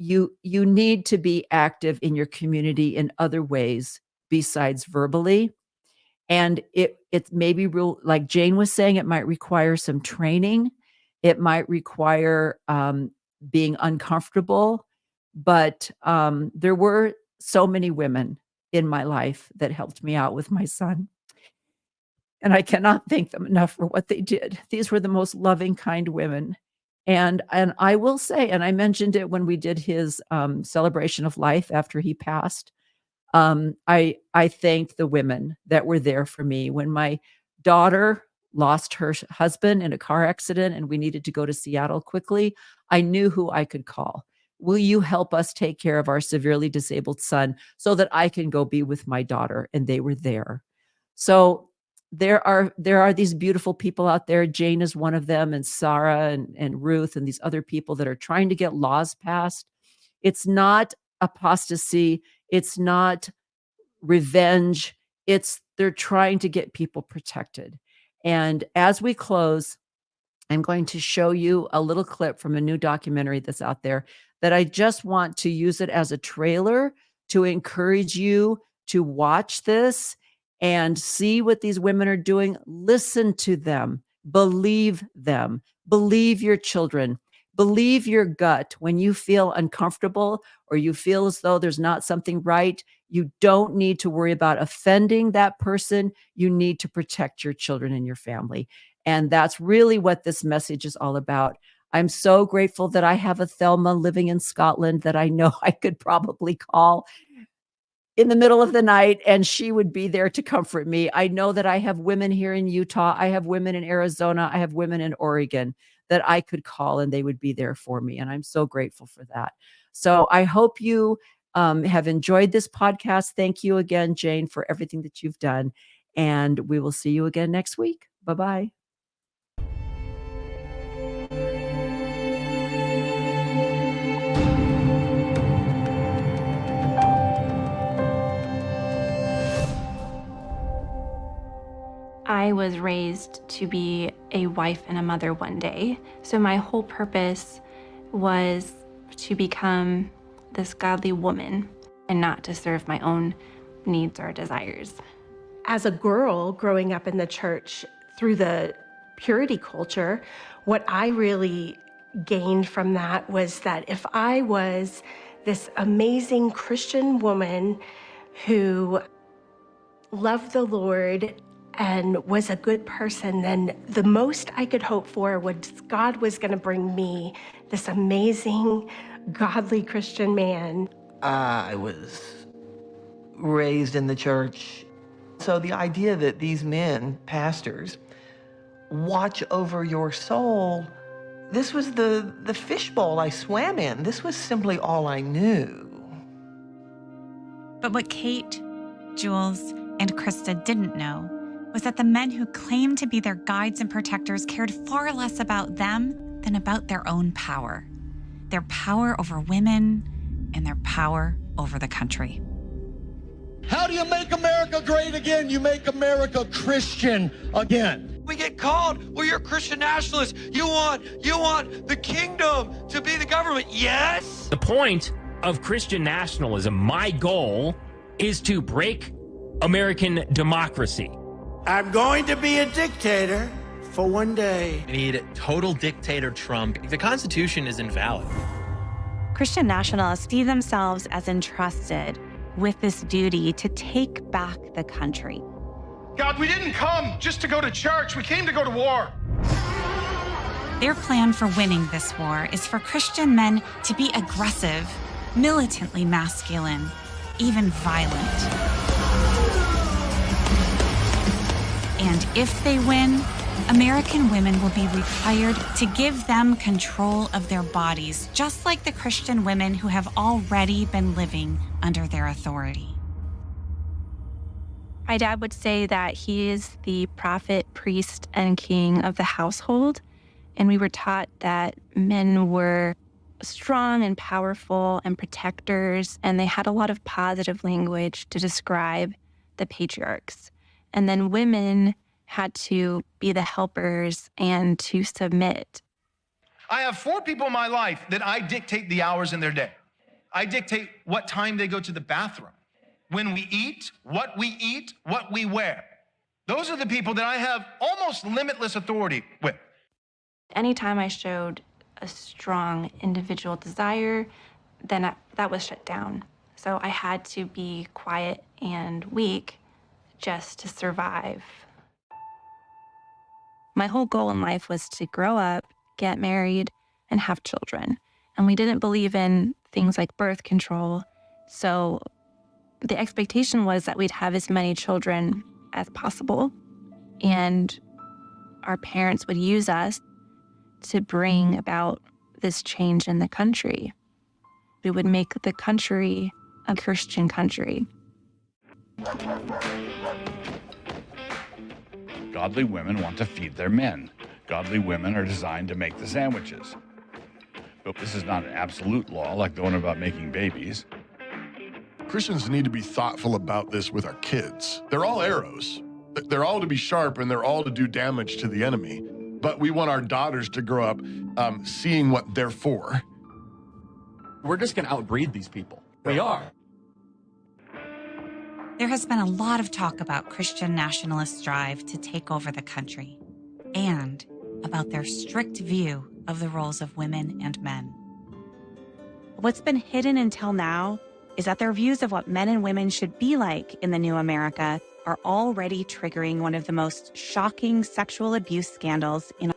S2: you need to be active in your community in other ways besides verbally. And it may be real, like Jane was saying, it might require some training. It might require being uncomfortable. But there were so many women in my life that helped me out with my son. And I cannot thank them enough for what they did. These were the most loving, kind women. And I will say, and I mentioned it when we did his celebration of life after he passed. I thank the women that were there for me when my daughter lost her husband in a car accident and we needed to go to Seattle quickly. I knew who I could call. Will you help us take care of our severely disabled son so that I can go be with my daughter? And they were there. So there are these beautiful people out there. Jane is one of them, and Sarah and Ruth and these other people that are trying to get laws passed. It's not apostasy. It's not revenge. They're trying to get people protected. And as we close, I'm going to show you a little clip from a new documentary that's out there that I just want to use it as a trailer to encourage you to watch this and see what these women are doing. Listen to them, believe your children, believe your gut. When you feel uncomfortable or you feel as though there's not something right, you don't need to worry about offending that person. You need to protect your children and your family. And that's really what this message is all about. I'm so grateful that I have a Thelma living in Scotland that I know I could probably call in the middle of the night and she would be there to comfort me. I know that I have women here in Utah. I have women in Arizona. I have women in Oregon that I could call and they would be there for me. And I'm so grateful for that. So I hope you have enjoyed this podcast. Thank you again, Jane, for everything that you've done. And we will see you again next week. Bye-bye.
S15: I was raised to be a wife and a mother one day. So my whole purpose was to become this godly woman and not to serve my own needs or desires.
S16: As a girl growing up in the church through the purity culture, what I really gained from that was that if I was this amazing Christian woman who loved the Lord and was a good person, then the most I could hope for was God was going to bring me this amazing, godly Christian man.
S17: I was raised in the church. So the idea that these men, pastors, watch over your soul, this was the fishbowl I swam in. This was simply all I knew.
S18: But what Kate, Jules, and Krista didn't know was that the men who claimed to be their guides and protectors cared far less about them than about their own power over women and their power over the country.
S19: How do you make America great again? You make America Christian again.
S20: We get called, well, you're a Christian nationalist. You want the kingdom to be the government. Yes.
S21: The point of Christian nationalism, my goal, is to break American democracy.
S22: I'm going to be a dictator for one day.
S23: We need total dictator Trump. The Constitution is invalid.
S18: Christian nationalists see themselves as entrusted with this duty to take back the country.
S24: God, we didn't come just to go to church. We came to go to war.
S18: Their plan for winning this war is for Christian men to be aggressive, militantly masculine, even violent. And if they win, American women will be required to give them control of their bodies, just like the Christian women who have already been living under their authority.
S15: My dad would say that he is the prophet, priest, and king of the household. And we were taught that men were strong and powerful and protectors, and they had a lot of positive language to describe the patriarchs. And then women had to be the helpers and to submit.
S24: I have 4 people in my life that I dictate the hours in their day. I dictate what time they go to the bathroom, when we eat, what we wear. Those are the people that I have almost limitless authority with.
S15: Anytime I showed a strong individual desire, then that was shut down. So I had to be quiet and weak just to survive. My whole goal in life was to grow up, get married, and have children. And we didn't believe in things like birth control. So the expectation was that we'd have as many children as possible. And our parents would use us to bring about this change in the country. We would make the country a Christian country.
S1: Godly women want to feed their men. Godly women are designed to make the sandwiches. But this is not an absolute law like the one about making babies.
S3: Christians need to be thoughtful about this with our kids. They're all arrows. They're all to be sharp and they're all to do damage to the enemy. But we want our daughters to grow up seeing what they're for.
S4: We're just going to outbreed these people. We are.
S18: There has been a lot of talk about Christian nationalists' drive to take over the country and about their strict view of the roles of women and men. What's been hidden until now is that their views of what men and women should be like in the new America are already triggering one of the most shocking sexual abuse scandals in